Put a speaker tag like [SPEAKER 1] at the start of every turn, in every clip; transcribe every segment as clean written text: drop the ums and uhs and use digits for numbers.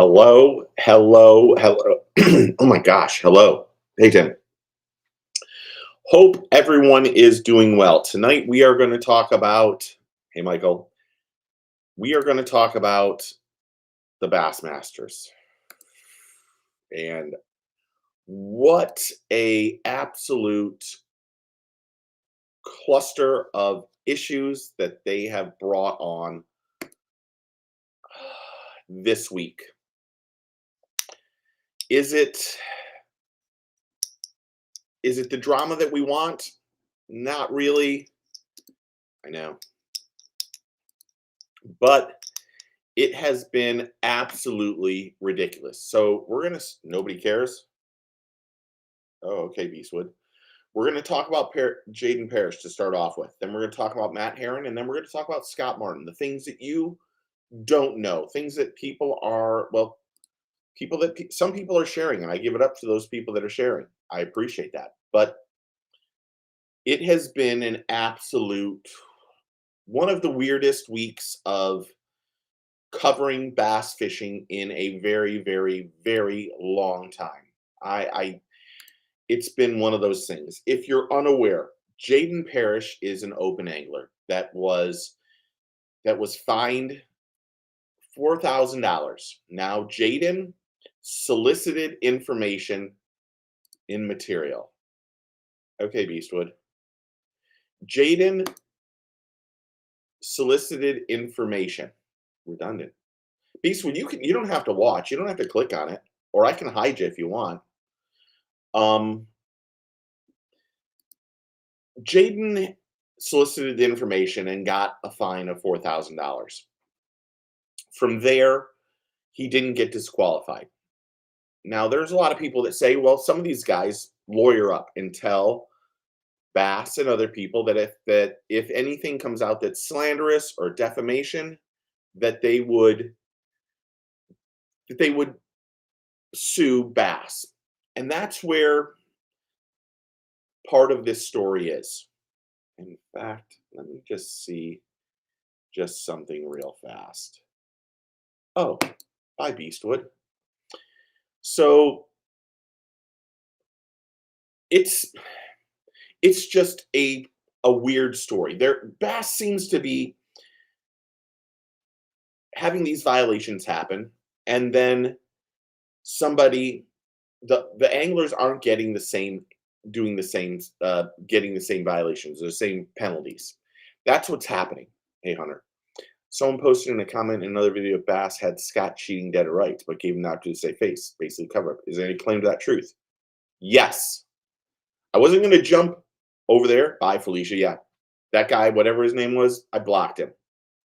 [SPEAKER 1] Hello, hello, hello. Oh my gosh, hello. Hey, Tim. Hope everyone is doing well. Tonight we are going to talk about, hey, Michael, we are going to talk about the Bassmasters. And what a absolute cluster of issues that they have brought on this week. Is it the drama that we want? Not really. I know. But it has been absolutely ridiculous. So we're going to, nobody cares. Oh, okay, Beastwood. We're going to talk about Jaden Parish to start off with. Then we're going to talk about Matt Herren. And then we're going to talk about Scott Martin, the things that you don't know, things that people are, well, some people are sharing, and I give it up to those people that are sharing. I appreciate that. But it has been an absolute, one of the weirdest weeks of covering bass fishing in a very, very, very long time. It's been one of those things. If you're unaware, Jaden Parish is an open angler that was fined $4,000. Now, Jaden solicited information in material. Okay, Beastwood. Jaden solicited information. Redundant. Beastwood, you don't have to watch. You don't have to click on it, or I can hide you if you want. Jaden solicited the information and got a fine of $4,000. From there, he didn't get disqualified. Now, there's a lot of people that say, well, some of these guys lawyer up and tell Bass and other people that if anything comes out that's slanderous or defamation, that they would sue Bass. And that's where part of this story is. In fact, let me just see just something real fast. Oh, bye, Beastwood. So it's just a weird story. Bass seems to be having these violations happen, and then the anglers aren't getting the same getting the same violations, the same penalties. That's what's happening. Hey, Hunter. Someone posted in a comment in another video, Bass had Scott cheating dead or right, but gave him not to save face, basically cover up. Is there any claim to that truth? Yes. I wasn't going to jump over there. Bye, Felicia. Yeah. That guy, whatever his name was, I blocked him.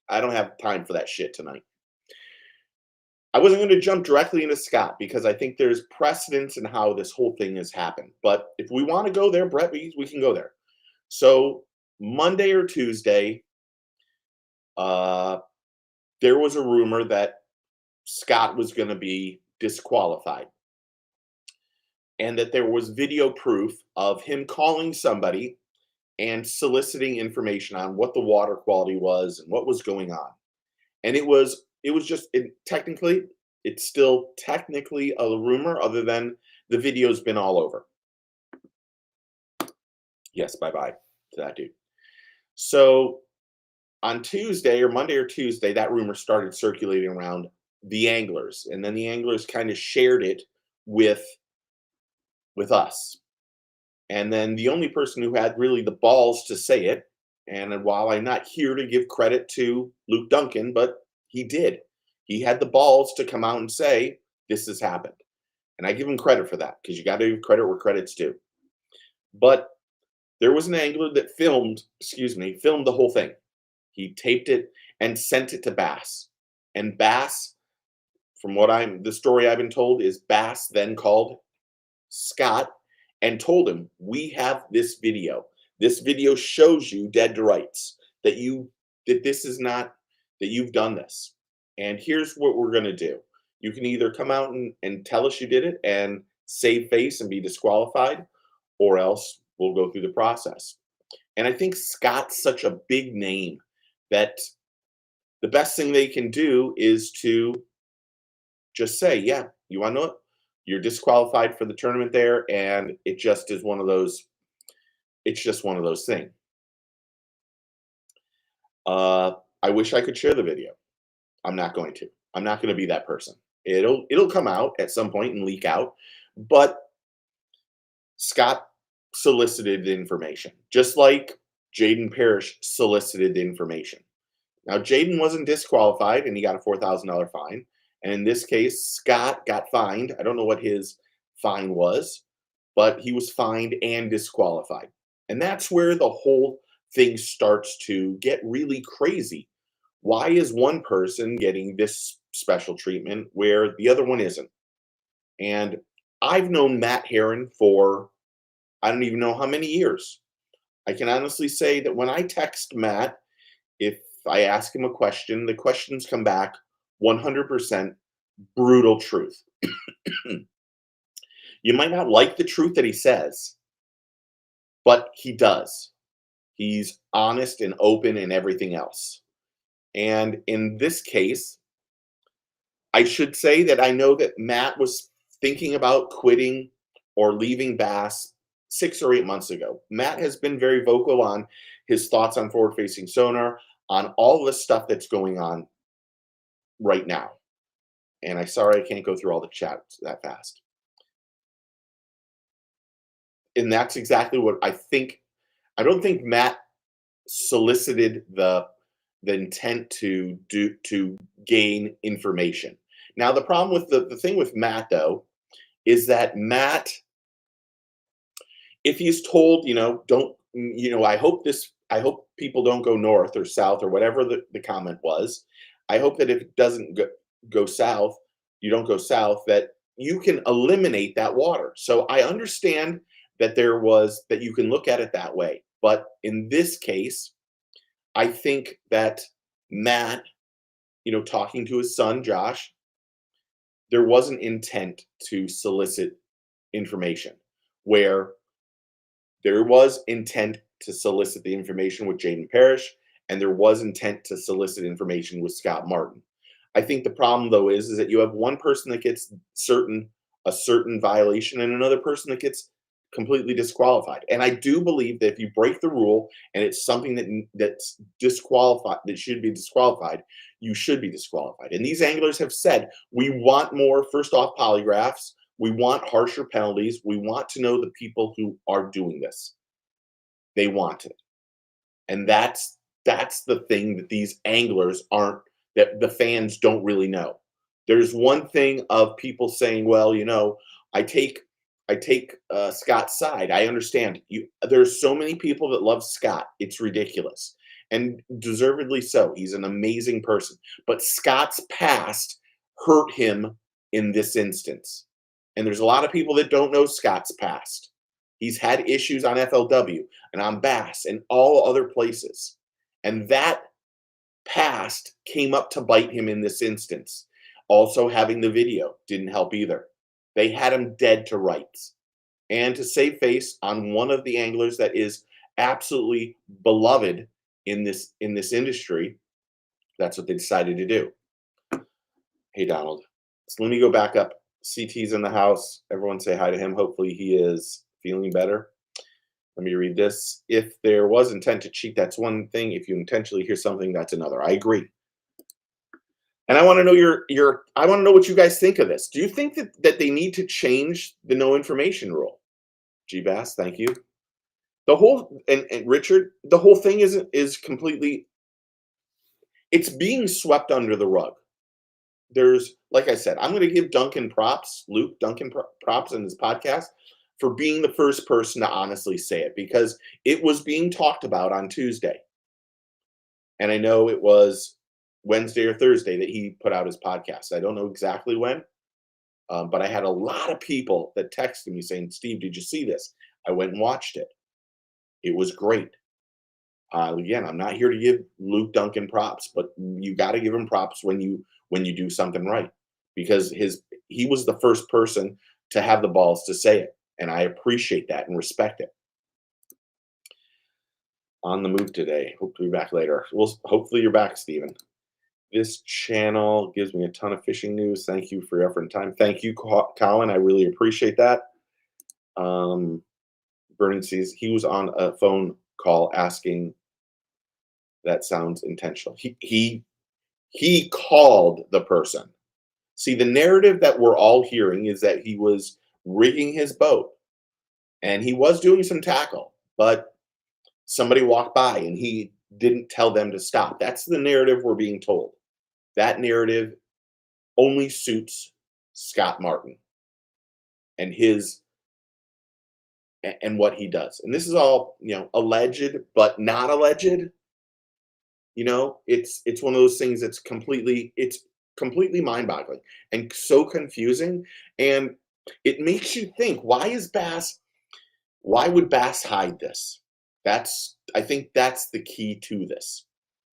[SPEAKER 1] I don't have time for that shit tonight. I wasn't going to jump directly into Scott because I think there's precedence in how this whole thing has happened. But if we want to go there, Brett, we can go there. So Monday or Tuesday, there was a rumor that Scott was going to be disqualified, and that there was video proof of him calling somebody and soliciting information on what the water quality was and what was going on. And it was just, it's still technically a rumor, other than the video's been all over. Yes, bye-bye to that dude. So on Tuesday or Monday or Tuesday, that rumor started circulating around the anglers, and then the anglers kind of shared it with us. And then the only person who had really the balls to say it, and while I'm not here to give credit to Luke Duncan, but he did. He had the balls to come out and say, this has happened. And I give him credit for that, because you got to give credit where credit's due. But there was an angler that filmed the whole thing. He taped it and sent it to Bass. And Bass, from the story I've been told, is Bass then called Scott and told him, we have this video. This video shows you dead to rights, that you've done this. And here's what we're going to do. You can either come out and tell us you did it and save face and be disqualified, or else we'll go through the process. And I think Scott's such a big name that the best thing they can do is to just say, yeah, you want to know it? You're disqualified for the tournament there, and it just is one of those. It's just one of those things. I wish I could share the video. I'm not going to. I'm not going to be that person. It'll come out at some point and leak out, but Scott solicited the information, just like Jaden Parish solicited the information. Now, Jaden wasn't disqualified, and he got a $4,000 fine. And in this case, Scott got fined. I don't know what his fine was, but he was fined and disqualified. And that's where the whole thing starts to get really crazy. Why is one person getting this special treatment where the other one isn't? And I've known Matt Herren for I don't even know how many years. I can honestly say that when I text Matt, if I ask him a question, the questions come back 100% brutal truth. You might not like the truth that he says, but he does. He's honest and open and everything else. And in this case, I should say that I know that Matt was thinking about quitting or leaving Bass 6 or 8 months ago. Matt has been very vocal on his thoughts on forward-facing sonar, on all the stuff that's going on right now. And I'm sorry I can't go through all the chats that fast. And that's exactly what I think. I don't think Matt solicited the intent to gain information. Now, the problem with the thing with Matt, though, is that Matt, if he's told, don't, I hope people don't go north or south or whatever the comment was. I hope that if it doesn't go south, you don't go south, that you can eliminate that water. So I understand that that you can look at it that way. But in this case, I think that Matt, talking to his son, Josh, there was an intent to solicit information where there was intent to solicit the information with Jaden Parish, and there was intent to solicit information with Scott Martin. I think the problem, though, is that you have one person that gets a certain violation and another person that gets completely disqualified. And I do believe that if you break the rule and it's something that's disqualified, that should be disqualified, you should be disqualified. And these anglers have said, we want more, first off, polygraphs. We want harsher penalties. We want to know the people who are doing this. They want it. And that's the thing that these anglers aren't, that the fans don't really know. There's one thing of people saying, well, I take Scott's side. I understand. There's so many people that love Scott. It's ridiculous. And deservedly so. He's an amazing person. But Scott's past hurt him in this instance. And there's a lot of people that don't know Scott's past. He's had issues on FLW and on Bass and all other places. And that past came up to bite him in this instance. Also, having the video didn't help either. They had him dead to rights. And to save face on one of the anglers that is absolutely beloved in this industry, that's what they decided to do. Hey, Donald. So let me go back up. CT's in the house. Everyone say hi to him. Hopefully he is feeling better. Let me read this. If there was intent to cheat, that's one thing. If you intentionally hear something, that's another. I agree. And I want to know I want to know what you guys think of this. Do you think that they need to change the no information rule? G-Bass, thank you. The whole and Richard, the whole thing is completely, it's being swept under the rug. There's, like I said, I'm going to give Luke Duncan props in this podcast for being the first person to honestly say it, because it was being talked about on Tuesday. And I know it was Wednesday or Thursday that he put out his podcast. I don't know exactly when, but I had a lot of people that texted me saying, Steve, did you see this? I went and watched it. It was great. Again, I'm not here to give Luke Duncan props, but you got to give him props when you do something right, because he was the first person to have the balls to say it, and I appreciate that and respect it. On the move today. Hope to be back later. Hopefully you're back, Steven. This channel gives me a ton of fishing news. Thank you for your effort and time. Thank you, Colin. I really appreciate that. Burning Seas, he was on a phone call asking. That sounds intentional. He called the person. See, the narrative that we're all hearing is that he was rigging his boat and he was doing some tackle, but somebody walked by and he didn't tell them to stop. That's the narrative we're being told. That narrative only suits Scott Martin and his and what he does. And this is all, alleged, but not alleged. It's one of those things that's completely mind-boggling and so confusing. And it makes you think, why would Bass hide this? I think that's the key to this.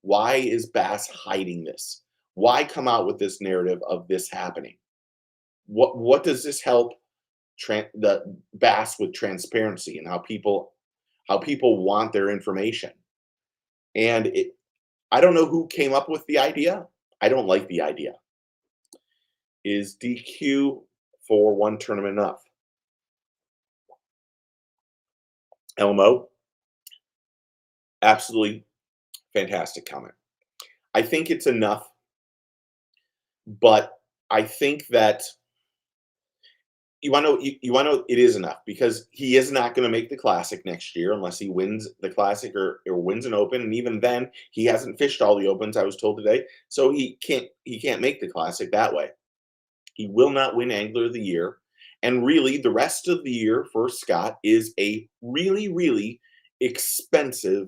[SPEAKER 1] Why is Bass hiding this? Why come out with this narrative of this happening? What does this help the Bass with transparency and how people want their information? And I don't know who came up with the idea. I don't like the idea. Is DQ for one tournament enough? LMO, absolutely fantastic comment. I think it's enough, but I think that you want to know it is enough because he is not going to make the Classic next year unless he wins the Classic or wins an Open, and even then he hasn't fished all the Opens, I was told today, so he can't make the Classic that way. He will not win Angler of the Year, and really the rest of the year for Scott is a really, really expensive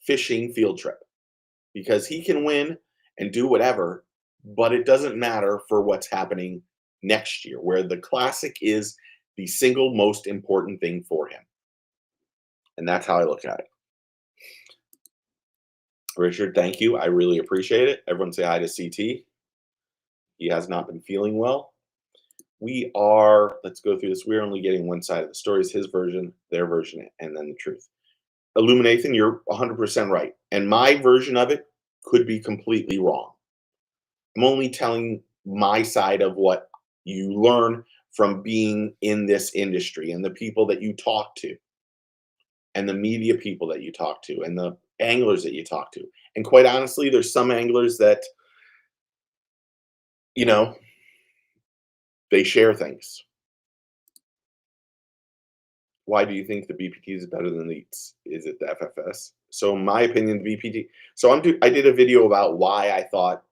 [SPEAKER 1] fishing field trip because he can win and do whatever, but it doesn't matter for what's happening next year, where the Classic is the single most important thing for him. And that's how I look at it. Richard, thank you. I really appreciate it. Everyone say hi to CT. He has not been feeling well. Let's go through this. We're only getting one side of the story, his version, their version, and then the truth. Illuminathan, you're 100% right. And my version of it could be completely wrong. I'm only telling my side of what you learn from being in this industry and the people that you talk to and the media people that you talk to and the anglers that you talk to. And quite honestly, there's some anglers that, they share things. Why do you think the BPT is better than the EATS? Is it the FFS? So in my opinion, the BPT. So I did a video about why I thought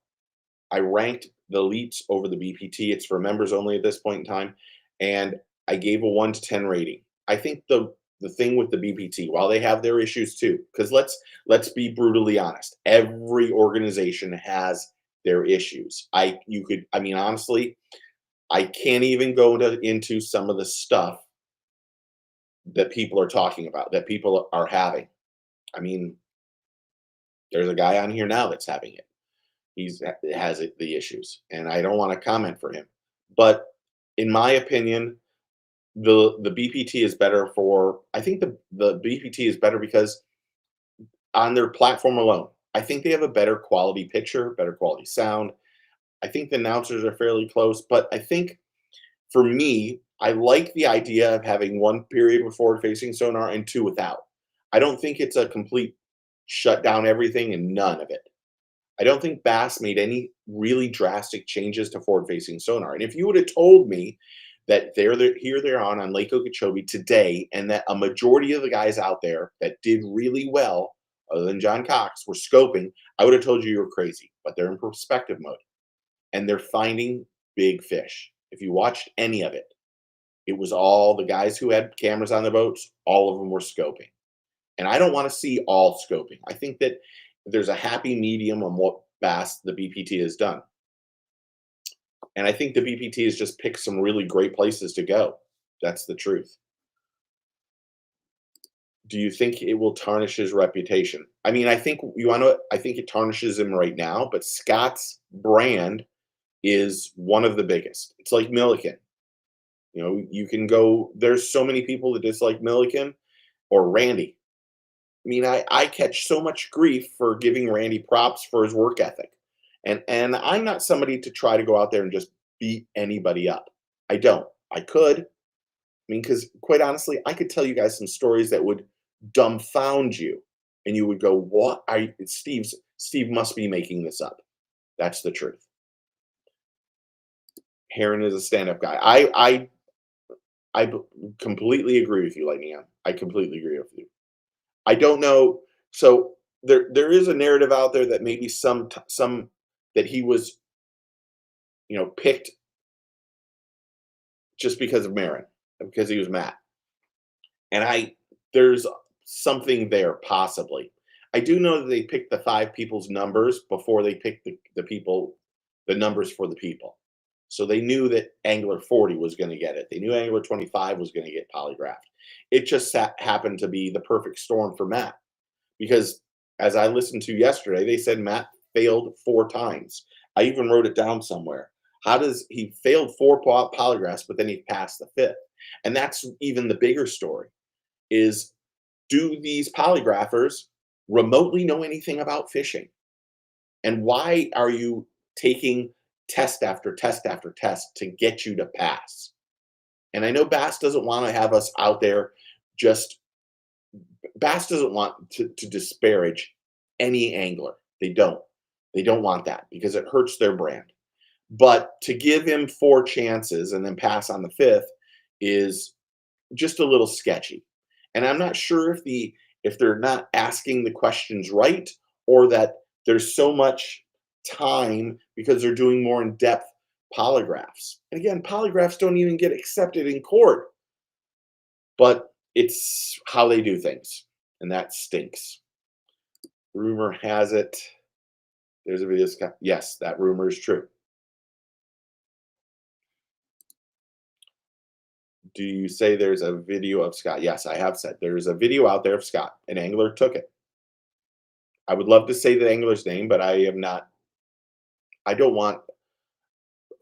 [SPEAKER 1] I ranked the EATS over the BPT. It's for members only at this point in time, and I gave a 1 to 10 rating. I think the thing with the BPT, while they have their issues too, because let's be brutally honest, every organization has their issues. Honestly, I can't even go into some of the stuff that people are talking about, that people are having. There's a guy on here now that's having it. The issues, and I don't want to comment for him. But in my opinion, the BPT is better for. I think the BPT is better because on their platform alone, I think they have a better quality picture, better quality sound. I think the announcers are fairly close, but I think for me, I like the idea of having one period with forward-facing sonar and two without. I don't think it's a complete shut down everything and none of it. I don't think Bass made any really drastic changes to forward-facing sonar. And if you would have told me that they're on Lake Okeechobee today, and that a majority of the guys out there that did really well, other than John Cox, were scoping, I would have told you were crazy. But they're in perspective mode, and they're finding big fish. If you watched any of it, it was all the guys who had cameras on the boats. All of them were scoping, and I don't want to see all scoping. I think that there's a happy medium on what the BPT has done. And I think the BPT has just picked some really great places to go. That's the truth. Do you think it will tarnish his reputation? I think it tarnishes him right now, but Scott's brand is one of the biggest. It's like Milliken. You can go, there's so many people that dislike Milliken or Randy. I catch so much grief for giving Randy props for his work ethic. And I'm not somebody to try to go out there and just beat anybody up. I don't. I could. I mean, because quite honestly, I could tell you guys some stories that would dumbfound you, and you would go, "What? Steve must be making this up." That's the truth. Herren is a stand-up guy. Completely agree with you, Lightning. I completely agree with you. I don't know. So there is a narrative out there that maybe some that he was picked just because of Marin, because he was Matt. And there's something there possibly. I do know that they picked the 5 people's numbers before they picked the numbers for the people. So they knew that Angler 40 was going to get it. They knew Angler 25 was going to get polygraphed. It just happened to be the perfect storm for Matt, because as I listened to yesterday, they said Matt failed 4 times. I even wrote it down somewhere. How does he failed 4 polygraphs, but then he passed the 5th? And that's even the bigger story is, do these polygraphers remotely know anything about fishing? And why are you taking test after test after test to get you to pass? And I know Bass doesn't want to have us out there just, Bass doesn't want to disparage any angler. They don't. They don't want that because it hurts their brand. But to give him 4 chances and then pass on the 5th is just a little sketchy. And I'm not sure if they're not asking the questions right, or that there's so much time because they're doing more in-depth polygraphs. And again, polygraphs don't even get accepted in court, but it's how they do things, and that stinks. Rumor has it there's a video. Yes, that rumor is true. Do you say there's a video of Scott? Yes, I have said there's a video out there of Scott. An angler took it. I would love to say the angler's name, but I am not. I don't want.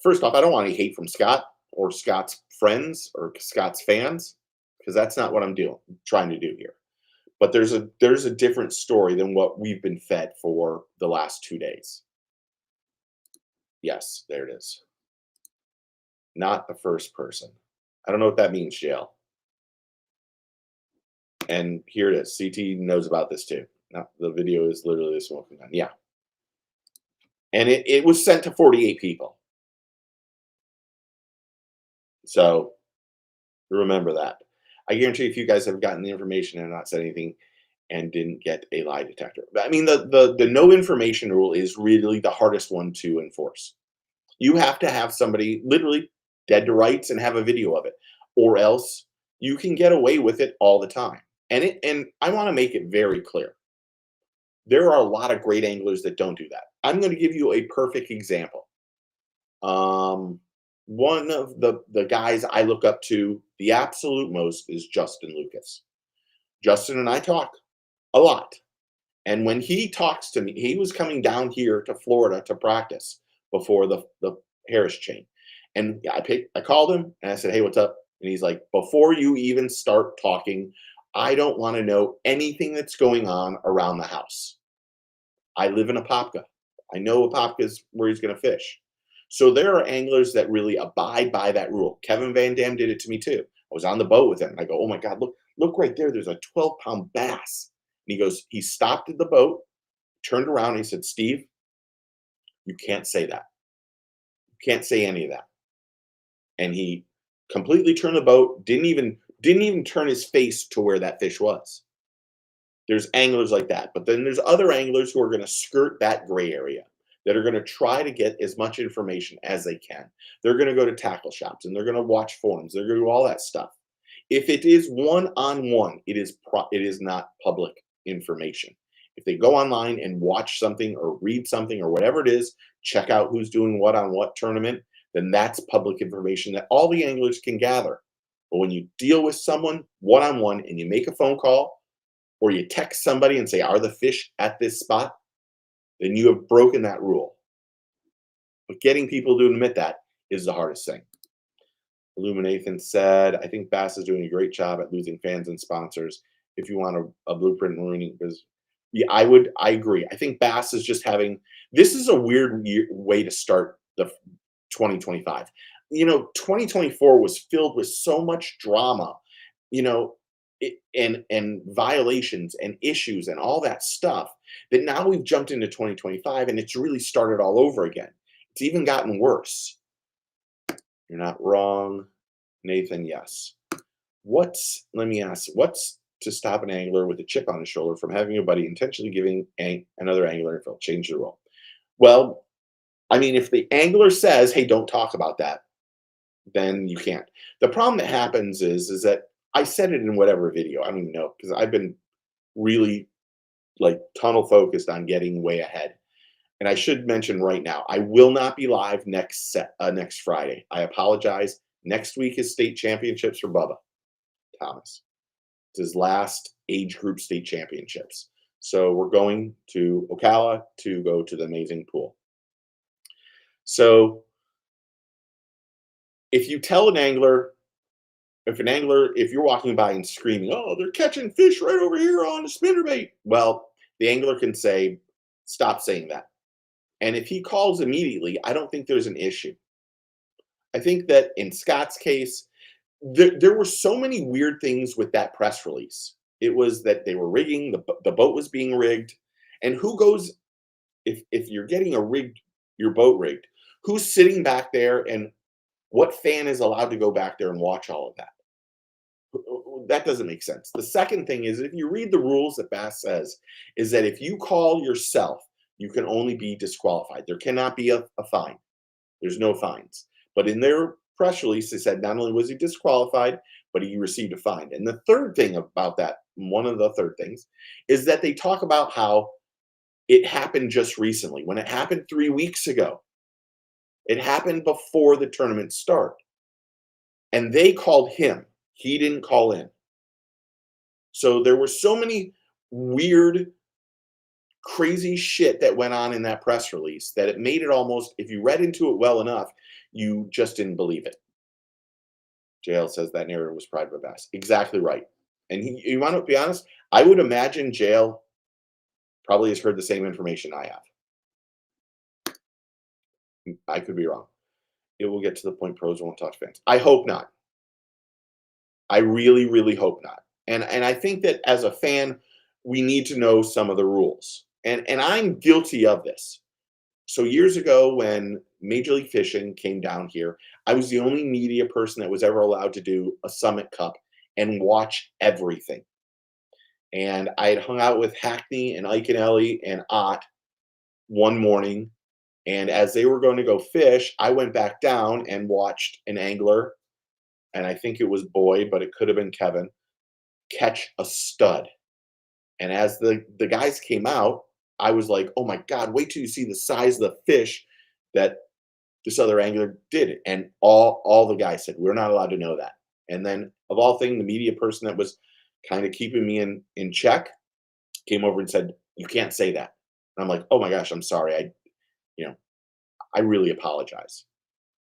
[SPEAKER 1] First off, I don't want any hate from Scott or Scott's friends or Scott's fans, because that's not what I'm trying to do here. But there's a different story than what we've been fed for the last 2 days. Yes, there it is. Not the first person. I don't know what that means, Jail. And here it is. CT knows about this too. Now, the video is literally the smoking gun. Yeah. And it was sent to 48 people. So remember that. I guarantee if you guys have gotten the information and not said anything and didn't get a lie detector. I mean, the no information rule is really the hardest one to enforce. You have to have somebody literally dead to rights and have a video of it, or else you can get away with it all the time. And I want to make it very clear. There are a lot of great anglers that don't do that. I'm going to give you a perfect example. One of the guys I look up to the absolute most is Justin Lucas. Justin and I talk a lot. And when he talks to me, he was coming down here to Florida to practice before the Harris chain. And I called him and I said, "Hey, what's up?" And he's like, "Before you even start talking, I don't want to know anything that's going on around the house. I live in Apopka. I know Apopka is where he's going to fish." So there are anglers that really abide by that rule. Kevin Van Dam did it to me too. I was on the boat with him and I go, "Oh my God, look right there. There's a 12-pound bass." And he goes, he stopped at the boat, turned around, and he said, "Steve, you can't say that. You can't say any of that." And he completely turned the boat, didn't even turn his face to where that fish was. There's anglers like that. But then there's other anglers who are going to skirt that gray area, that are going to try to get as much information as they can. They're going to go to tackle shops and they're going to watch forums. They're going to do all that stuff. If it is one-on-one, it is not public information. If they go online and watch something or read something or whatever it is, check out who's doing what on what tournament, then that's public information that all the anglers can gather. But when you deal with someone one-on-one and you make a phone call or you text somebody and say, "Are the fish at this spot?" then you have broken that rule. But getting people to admit that is the hardest thing. Illuminathan said, "I think Bass is doing a great job at losing fans and sponsors. If you want a blueprint in marine business, Yeah, I agree. I think Bass is just having this is a weird way to start the 2025. 2024 was filled with so much drama, you know, and violations and issues and all that stuff that now we've jumped into 2025 and it's really started all over again. It's even gotten worse. You're not wrong, Nathan. Yes. Let me ask, what's to stop an angler with a chip on his shoulder from having a buddy intentionally giving another angler info? Change the rule. Well, I mean, if the angler says, "Hey, don't talk about that," then you can't. The problem that happens is that I said it in whatever video. I don't even know because I've been really like tunnel focused on getting way ahead. And I should mention right now, I will not be live next Friday. I apologize. Next week is state championships for Bubba Thomas. It's his last age group state championships. So we're going to Ocala to go to the amazing pool. So if you tell an angler, if you're walking by and screaming, "Oh, they're catching fish right over here on a spinnerbait," well, the angler can say, "Stop saying that." And if he calls immediately, I don't think there's an issue. I think that in Scott's case, there were so many weird things with that press release. It was that they were rigging, the boat was being rigged. And who goes, if you're getting your boat rigged, who's sitting back there and what fan is allowed to go back there and watch all of that? That doesn't make sense. The second thing is, if you read the rules that Bass says, is that if you call yourself, you can only be disqualified. There cannot be a fine. There's no fines. But in their press release, they said not only was he disqualified, but he received a fine. And the third thing about that, one of the third things, is that they talk about how it happened just recently. When it happened 3 weeks ago, it happened before the tournament start. And they called him. He didn't call in. So there were so many weird, crazy shit that went on in that press release that it made it almost, if you read into it well enough, you just didn't believe it. JL says that narrative was pride of a Bass. Exactly right. And you want to be honest, I would imagine JL probably has heard the same information I have. I could be wrong. It will get to the point pros won't touch fans. I hope not. I really, really hope not. And I think that as a fan, we need to know some of the rules. And I'm guilty of this. So years ago, when Major League Fishing came down here, I was the only media person that was ever allowed to do a Summit Cup and watch everything. And I had hung out with Hackney and Iaconelli and Ott one morning. And as they were going to go fish, I went back down and watched an angler, and I think it was Boyd, but it could have been Kevin, catch a stud. And as the guys came out, I was like, "Oh my God, wait till you see the size of the fish that this other angler did." And all the guys said, "We're not allowed to know that." And then of all things, the media person that was kind of keeping me in check came over and said, "You can't say that." And I'm like, "Oh my gosh, I'm sorry. I really apologize."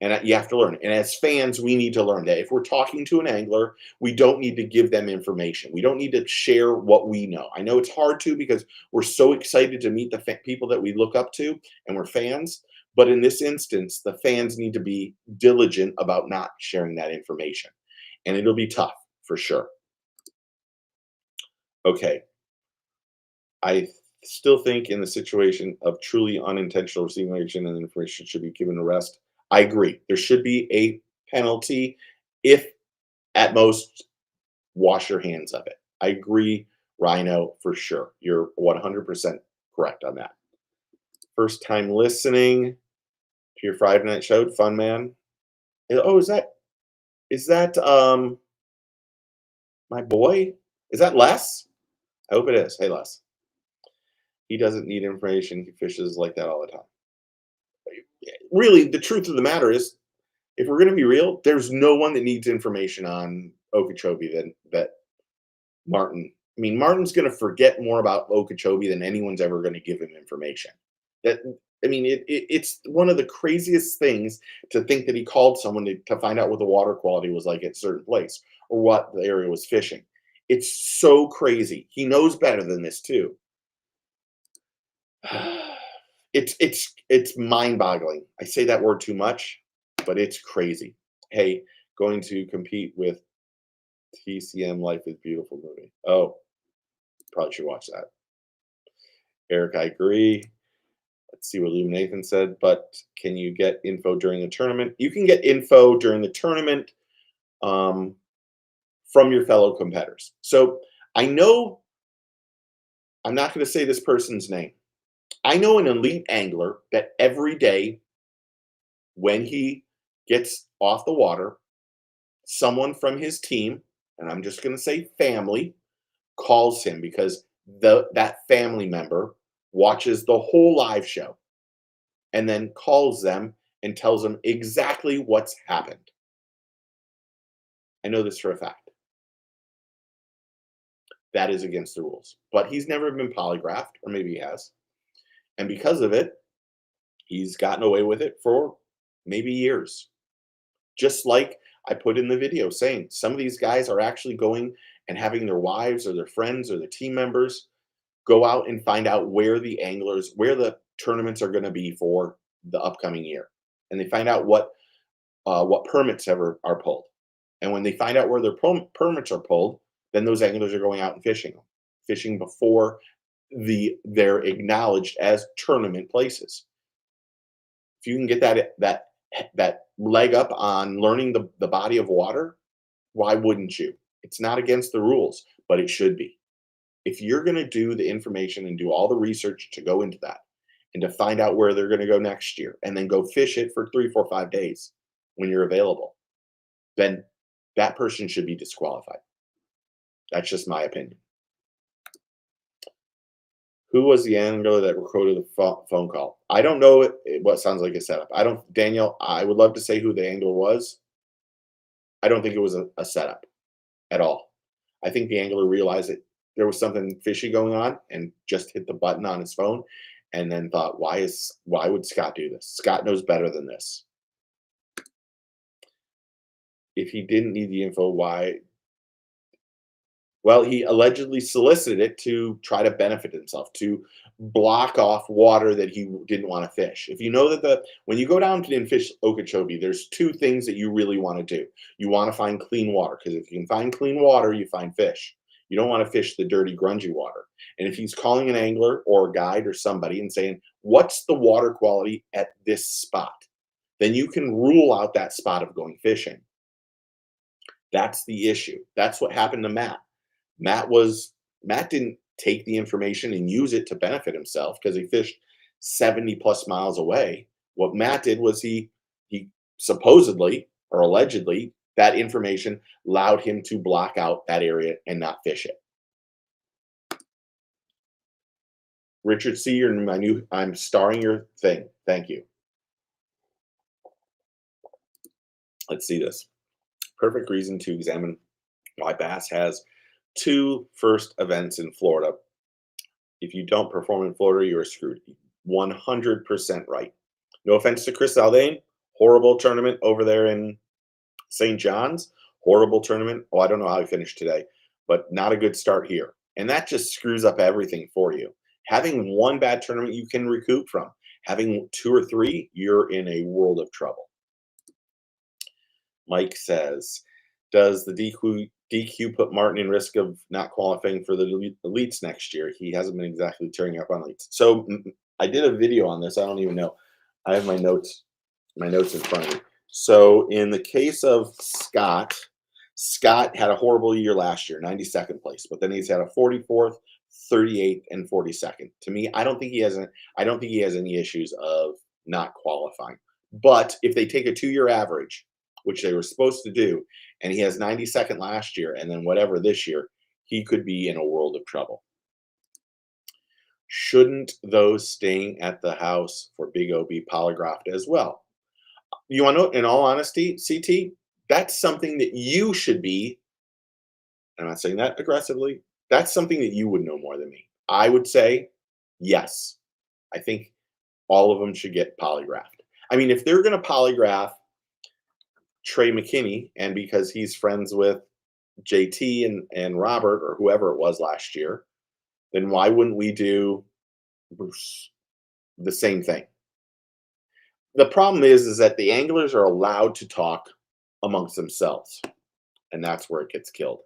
[SPEAKER 1] And you have to learn. And as fans, we need to learn that if we're talking to an angler, we don't need to give them information. We don't need to share what we know. I know it's hard to because we're so excited to meet the people that we look up to and we're fans. But in this instance, the fans need to be diligent about not sharing that information. And it'll be tough for sure. Okay. I still think in the situation of truly unintentional receiving and information should be given a rest. I agree. There should be a penalty if at most wash your hands of it. I agree, Rhino, for sure. You're 100% correct on that. First time listening to your Friday night show, fun man. Oh, is that my boy? Is that Les? I hope it is. Hey Les. He doesn't need information. He fishes like that all the time. Really, the truth of the matter is, if we're going to be real, there's no one that needs information on Okeechobee than that Martin. I mean, Martin's going to forget more about Okeechobee than anyone's ever going to give him information. It's one of the craziest things to think that he called someone to find out what the water quality was like at a certain place or what the area was fishing. It's so crazy. He knows better than this too. It's mind-boggling. I say that word too much, but it's crazy. Hey, going to compete with TCM Life is Beautiful movie. Oh, probably should watch that. Eric, I agree. Let's see what Lou Nathan said. But can you get info during the tournament? You can get info during the tournament um, from your fellow competitors. So I know I'm not going to say this person's name. I know an elite angler that every day when he gets off the water, someone from his team, and I'm just going to say family, calls him because that family member watches the whole live show and then calls them and tells them exactly what's happened. I know this for a fact. That is against the rules. But he's never been polygraphed, or maybe he has. And because of it, he's gotten away with it for maybe years. Just like I put in the video saying some of these guys are actually going and having their wives or their friends or their team members go out and find out where the tournaments are going to be for the upcoming year. And they find out what permits ever are pulled. And when they find out where their permits are pulled, then those anglers are going out and fishing before they're acknowledged as tournament places. If you can get that leg up on learning the body of water, why wouldn't you? It's not against the rules, but it should be. If you're going to do the information and do all the research to go into that and to find out where they're going to go next year and then go fish it for 3, 4, 5 days when you're available, then that person should be disqualified. That's just my opinion. Who was the angler that recorded the phone call? I don't know what sounds like a setup. Daniel, I would love to say who the angler was. I don't think it was a setup at all. I think the angler realized that there was something fishy going on and just hit the button on his phone and then thought, why would Scott do this? Scott knows better than this. If he didn't need the info, why? Well, he allegedly solicited it to try to benefit himself, to block off water that he didn't want to fish. If you know that when you go down and fish Okeechobee, there's 2 things that you really want to do. You want to find clean water, because if you can find clean water, you find fish. You don't want to fish the dirty, grungy water. And if he's calling an angler or a guide or somebody and saying, what's the water quality at this spot? Then you can rule out that spot of going fishing. That's the issue. That's what happened to Matt. Matt didn't take the information and use it to benefit himself because he fished 70 plus miles away. What Matt did was he supposedly or allegedly, that information allowed him to block out that area and not fish it. Richard C., I'm starring your thing. Thank you. Let's see this. Perfect reason to examine why Bass has 2 first events in Florida. If you don't perform in Florida, you're screwed. 100% right. No offense to Chris Zaldain, horrible tournament over there in St. John's, horrible tournament. Oh, I don't know how he finished today, but not a good start here. And that just screws up everything for you. Having 1 bad tournament you can recoup from. Having 2 or 3, you're in a world of trouble. Mike says, does the DQ put Martin in risk of not qualifying for the elites next year? He hasn't been exactly tearing up on elites. So I did a video on this. I don't even know. I have my notes in front of me. So in the case of Scott had a horrible year last year, 92nd place, but then he's had a 44th, 38th, and 42nd. To me, I don't think he has any issues of not qualifying. But if they take a 2-year average, which they were supposed to do, and he has 92nd last year and then whatever this year, he could be in a world of trouble. Shouldn't those staying at the house for Big O be polygraphed as well? You want to know, in all honesty, CT, that's something that you should be. I'm not saying that aggressively. That's something that you would know more than me. I would say yes. I think all of them should get polygraphed. I mean, if they're going to polygraph Trey McKinney, and because he's friends with JT and Robert or whoever it was last year, then why wouldn't we do Bruce the same thing. The problem is that the anglers are allowed to talk amongst themselves, and that's where it gets killed.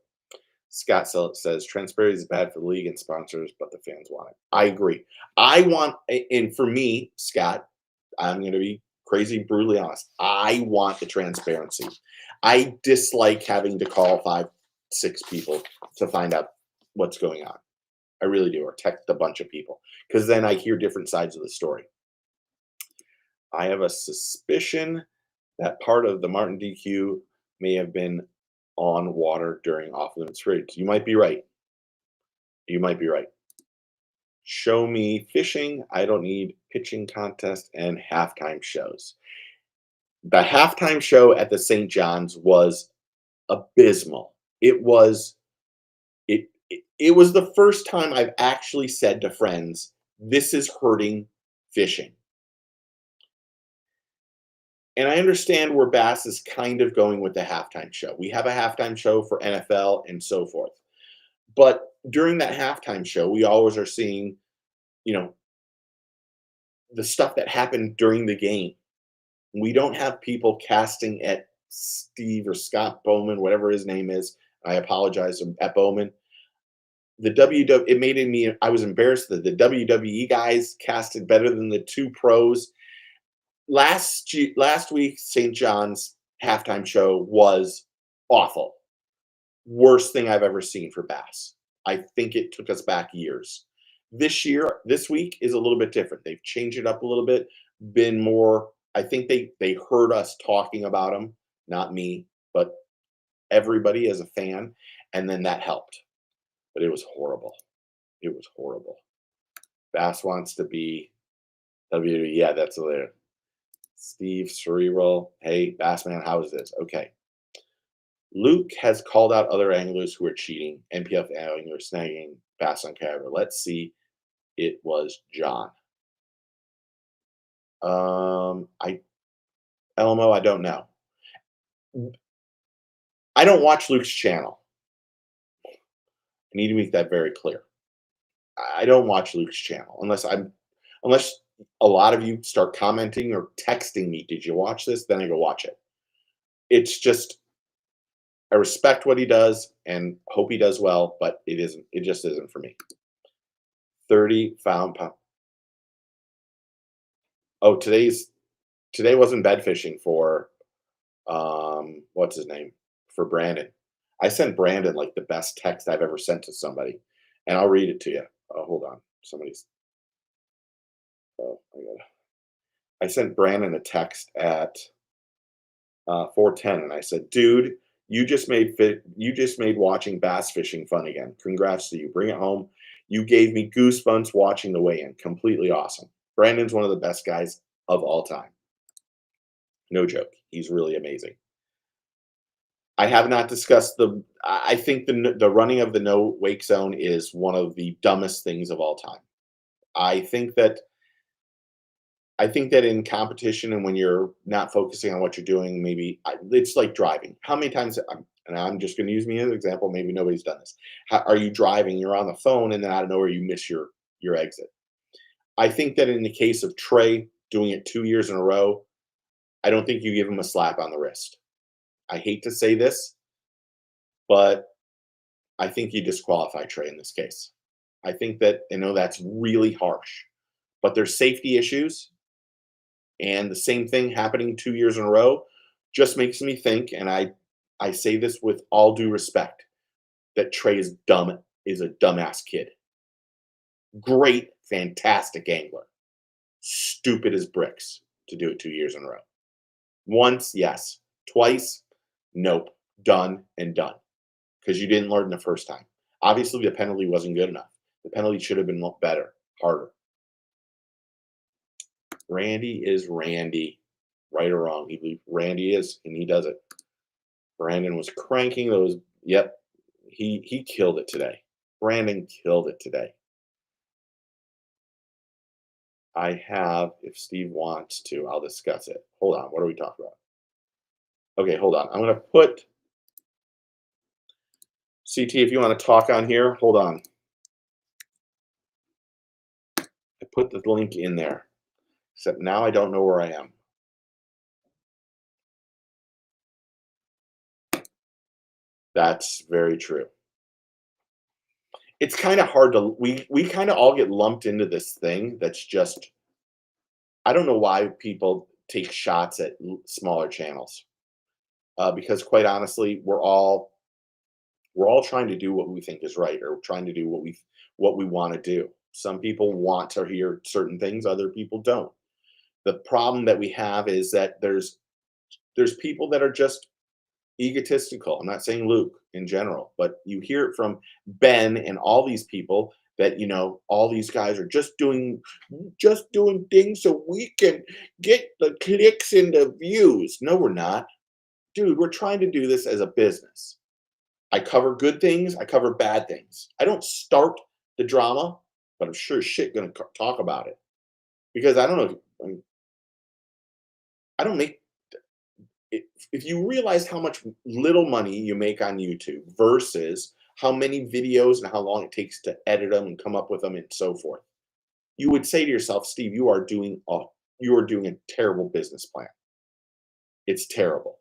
[SPEAKER 1] Scott says transparency is bad for the league and sponsors, but the fans want it. I agree. I want, and for me, Scott, I'm going to be crazy, brutally honest. I want the transparency. I dislike having to call 5, 6 people to find out what's going on. I really do, or text a bunch of people, because then I hear different sides of the story. I have a suspicion that part of the Martin DQ may have been on water during off-limits periods. You might be right. You might be right. Show me fishing. I don't need pitching contest and halftime shows. The halftime show at the St. John's was abysmal. It was the first time I've actually said to friends, this is hurting fishing. And I understand where Bass is kind of going with the halftime show. We have a halftime show for NFL and so forth. But during that halftime show, we always are seeing, the stuff that happened during the game. We don't have people casting at Steve or Scott Bowman, whatever his name is. I apologize, at Bowman. It made me, I was embarrassed that the WWE guys casted better than the 2 pros. Last week, St. John's halftime show was awful. Worst thing I've ever seen for Bass. I think it took us back years. This week is a little bit different. They've changed it up a little bit, been more, I think they heard us talking about them, not me, but everybody as a fan, and then that helped. But it was horrible. It was horrible. Bass wants to be WWE. Yeah, that's later. Steve Cerebral. Hey, Bassman, how is this? Okay. Luke has called out other anglers who are cheating. NPF anglers snagging bass on camera. Let's see. It was John. LMO, I don't know. I don't watch Luke's channel. I need to make that very clear. I don't watch Luke's channel unless a lot of you start commenting or texting me, did you watch this? Then I go watch it. It's just, I respect what he does and hope he does well, but it just isn't for me. 30 pound. Oh, today wasn't bed fishing for, what's his name? For Brandon. I sent Brandon like the best text I've ever sent to somebody, and I'll read it to you. Oh, hold on. I sent Brandon a text at 4:10, and I said, "Dude, you just made watching bass fishing fun again. Congrats to you. Bring it home. You gave me goosebumps watching the weigh-in. Completely awesome. Brandon's one of the best guys of all time. No joke. He's really amazing." I have not discussed I think the running of the no wake zone is one of the dumbest things of all time. I think that in competition and when you're not focusing on what you're doing, maybe it's like driving. How many times, and I'm just going to use me as an example, maybe nobody's done this. Are you driving, you're on the phone, and then out of nowhere you miss your exit? I think that in the case of Trey doing it 2 years in a row, I don't think you give him a slap on the wrist. I hate to say this, but I think you disqualify Trey in this case. I think that, that's really harsh, but there's safety issues. And the same thing happening 2 years in a row just makes me think, and I say this with all due respect, that Trey is a dumbass kid. Great, fantastic angler. Stupid as bricks to do it 2 years in a row. Once, yes. Twice, nope. Done and done. Because you didn't learn the first time. Obviously, the penalty wasn't good enough. The penalty should have been better, harder. Randy is Randy. Right or wrong. Randy is, and he does it. Brandon was cranking those. Yep. He killed it today. Brandon killed it today. I have, if Steve wants to, I'll discuss it. Hold on. What are we talking about? Okay, hold on. I'm going to put CT, if you want to talk on here, hold on. I put the link in there. Except now I don't know where I am. That's very true. It's kind of hard to we kind of all get lumped into this thing that's just I don't know why people take shots at smaller channels. Because quite honestly, we're all trying to do what we think is right or trying to do what we want to do. Some people want to hear certain things, other people don't. The problem that we have is that there's people that are just egotistical. I'm not saying Luke in general, but you hear it from Ben and all these people that all these guys are just doing things so we can get the clicks and the views. No, we're not. Dude, we're trying to do this as a business. I cover good things, I cover bad things. I don't start the drama, but I'm sure as shit gonna talk about it. Because I don't know, I don't make if you realize how much little money you make on YouTube versus how many videos and how long it takes to edit them and come up with them and so forth, you would say to yourself, Steve, you are doing a terrible business plan. It's terrible.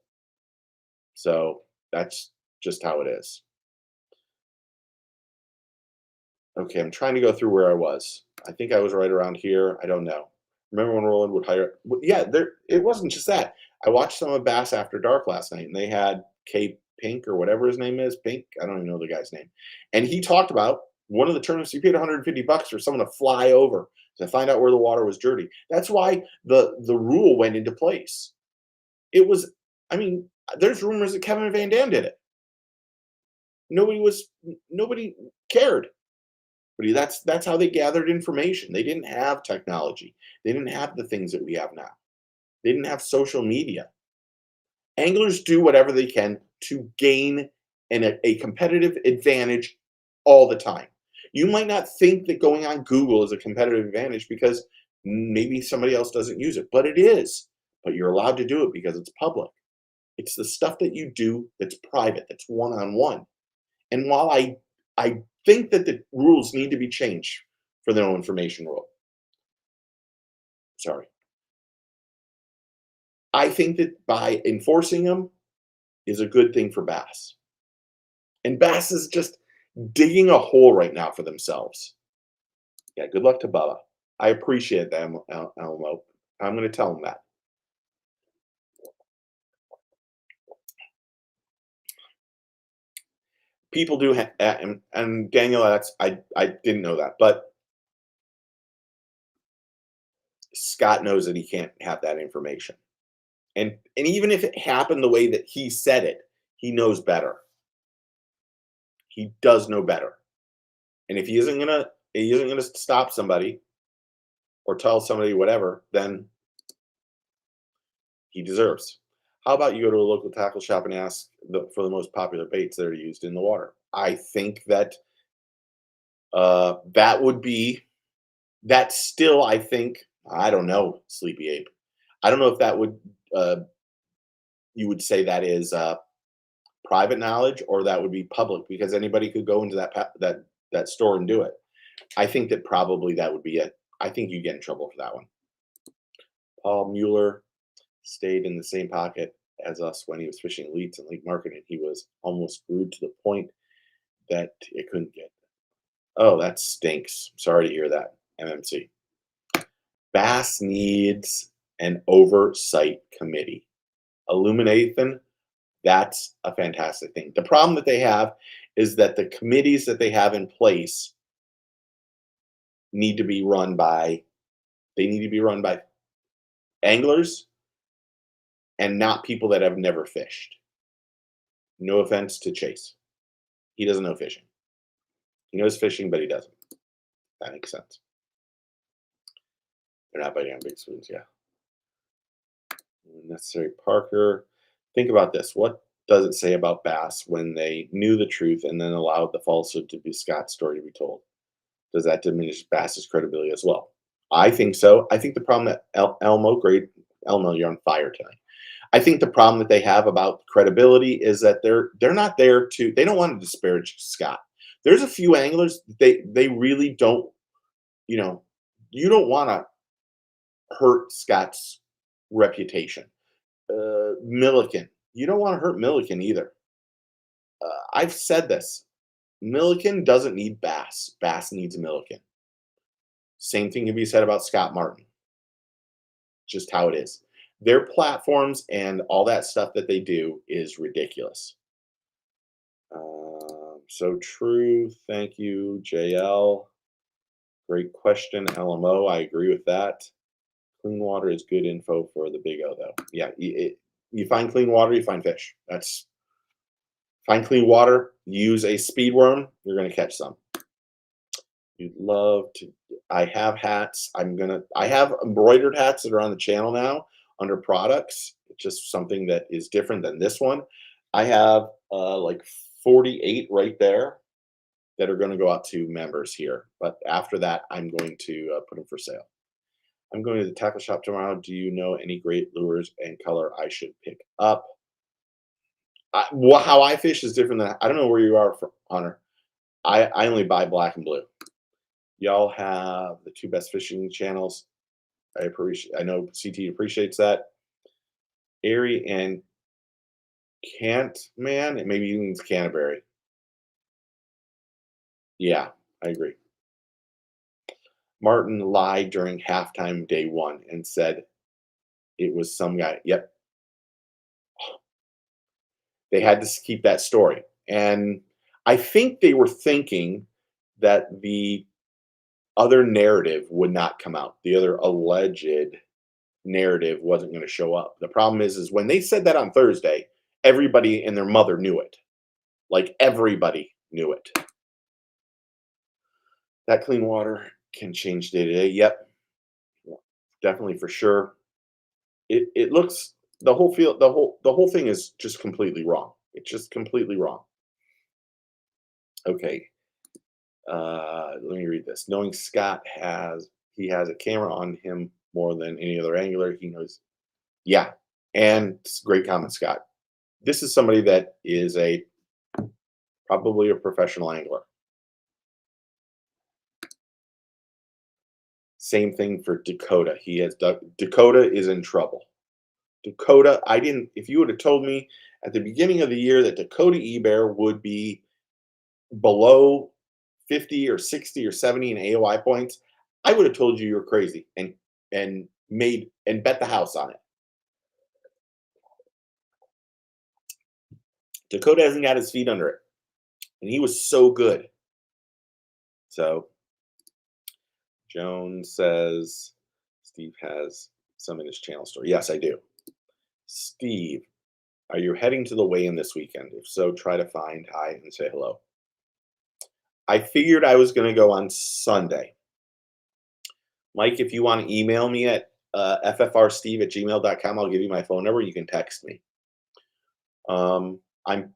[SPEAKER 1] So that's just how it is. Okay, I'm trying to go through where I was. I think I was right around here. I don't know. Remember when Roland would hire? Yeah, there. It wasn't just that. I watched some of Bass After Dark last night, and they had K Pink or whatever his name is. Pink. I don't even know the guy's name. And he talked about one of the tournaments. He paid $150 for someone to fly over to find out where the water was dirty. That's why the rule went into place. It was. I mean, there's rumors that Kevin Van Dam did it. Nobody cared. But that's how they gathered information. They didn't have technology. They didn't have the things that we have now. They didn't have social media. Anglers do whatever they can to gain a competitive advantage all the time. You might not think that going on Google is a competitive advantage because maybe somebody else doesn't use it, but it is. But you're allowed to do it because it's public. It's the stuff that you do that's private, that's one-on-one. And while I think that the rules need to be changed for the no information rule. Sorry. I think that by enforcing them is a good thing for Bass. And Bass is just digging a hole right now for themselves. Yeah, good luck to Bubba. I appreciate that, Elmo. I'm going to tell him that. People do, and Daniel, I didn't know that, but Scott knows that he can't have that information. And even if it happened the way that he said it, he knows better. He does know better. And if he isn't gonna stop somebody or tell somebody whatever, then he deserves. How about you go to a local tackle shop and ask for the most popular baits that are used in the water? I think that that's still, I think, I don't know, Sleepy Ape. I don't know if that would you would say that is private knowledge or that would be public because anybody could go into that store and do it. I think that probably that would be it. I think you get in trouble for that one. Paul Mueller stayed in the same pocket as us when he was fishing elites and Lake Market. He was almost screwed to the point that it couldn't get. Oh, that stinks. Sorry to hear that, MMC. Bass needs an oversight committee. Illumination, that's a fantastic thing. The problem that they have is that the committees that they have in place need to be run by anglers and not people that have never fished. No offense to Chase. He doesn't know fishing. He knows fishing, but he doesn't. That makes sense. They're not biting on big spoons, yeah. Necessary Parker. Think about this. What does it say about Bass when they knew the truth and then allowed the falsehood to be Scott's story to be told? Does that diminish Bass's credibility as well? I think so. I think the problem that Elmo, you're on fire tonight. I think the problem that they have about credibility is that they're not there to. They don't want to disparage Scott. There's a few anglers they really don't. You don't want to hurt Scott's reputation. Milliken, you don't want to hurt Milliken either. I've said this. Milliken doesn't need Bass. Bass needs Milliken. Same thing can be said about Scott Martin. Just how it is. Their platforms and all that stuff that they do is ridiculous. So true. Thank you, JL. Great question, LMO. I agree with that. Clean water is good info for the Big O, though. Yeah, you find clean water, you find fish. Find clean water, use a speed worm, you're going to catch some. You'd love to. I have hats. I have embroidered hats that are on the channel now under products. It's just something that is different than this one. I have like 48 right there that are going to go out to members here. But after that, I'm going to put them for sale. I'm going to the tackle shop tomorrow. Do you know any great lures and color I should pick up? How I fish is different than, I don't know where you are, Hunter. I only buy black and blue. Y'all have the two best fishing channels. I know CT appreciates that. Erie and Man, it maybe means Canterbury. Yeah, I agree. Martin lied during halftime day one and said it was some guy. Yep. They had to keep that story. And I think they were thinking that the other narrative would not come out. The other alleged narrative wasn't going to show up. The problem is when they said that on Thursday, everybody and their mother knew it. Like everybody knew it. That clean water can change day to day. Yep. Definitely for sure. It looks, the whole thing is just completely wrong. It's just completely wrong. Okay. Let me read this. Knowing Scott has a camera on him more than any other angler, he knows. Yeah. And great comment, Scott. This is somebody that is probably a professional angler. Same thing for Dakota. Dakota is in trouble. Dakota, if you would have told me at the beginning of the year that Dakota Ebear would be below 50 or 60 or 70 in AOI points, I would have told you you're crazy and bet the house on it. Dakota hasn't got his feet under it. And he was so good. So Joan says Steve has some in his channel store. Yes, I do. Steve, are you heading to the weigh-in this weekend? If so, try to find hi and say hello. I figured I was going to go on Sunday. Mike, if you want to email me at ffrsteve@gmail.com, I'll give you my phone number. You can text me. I'm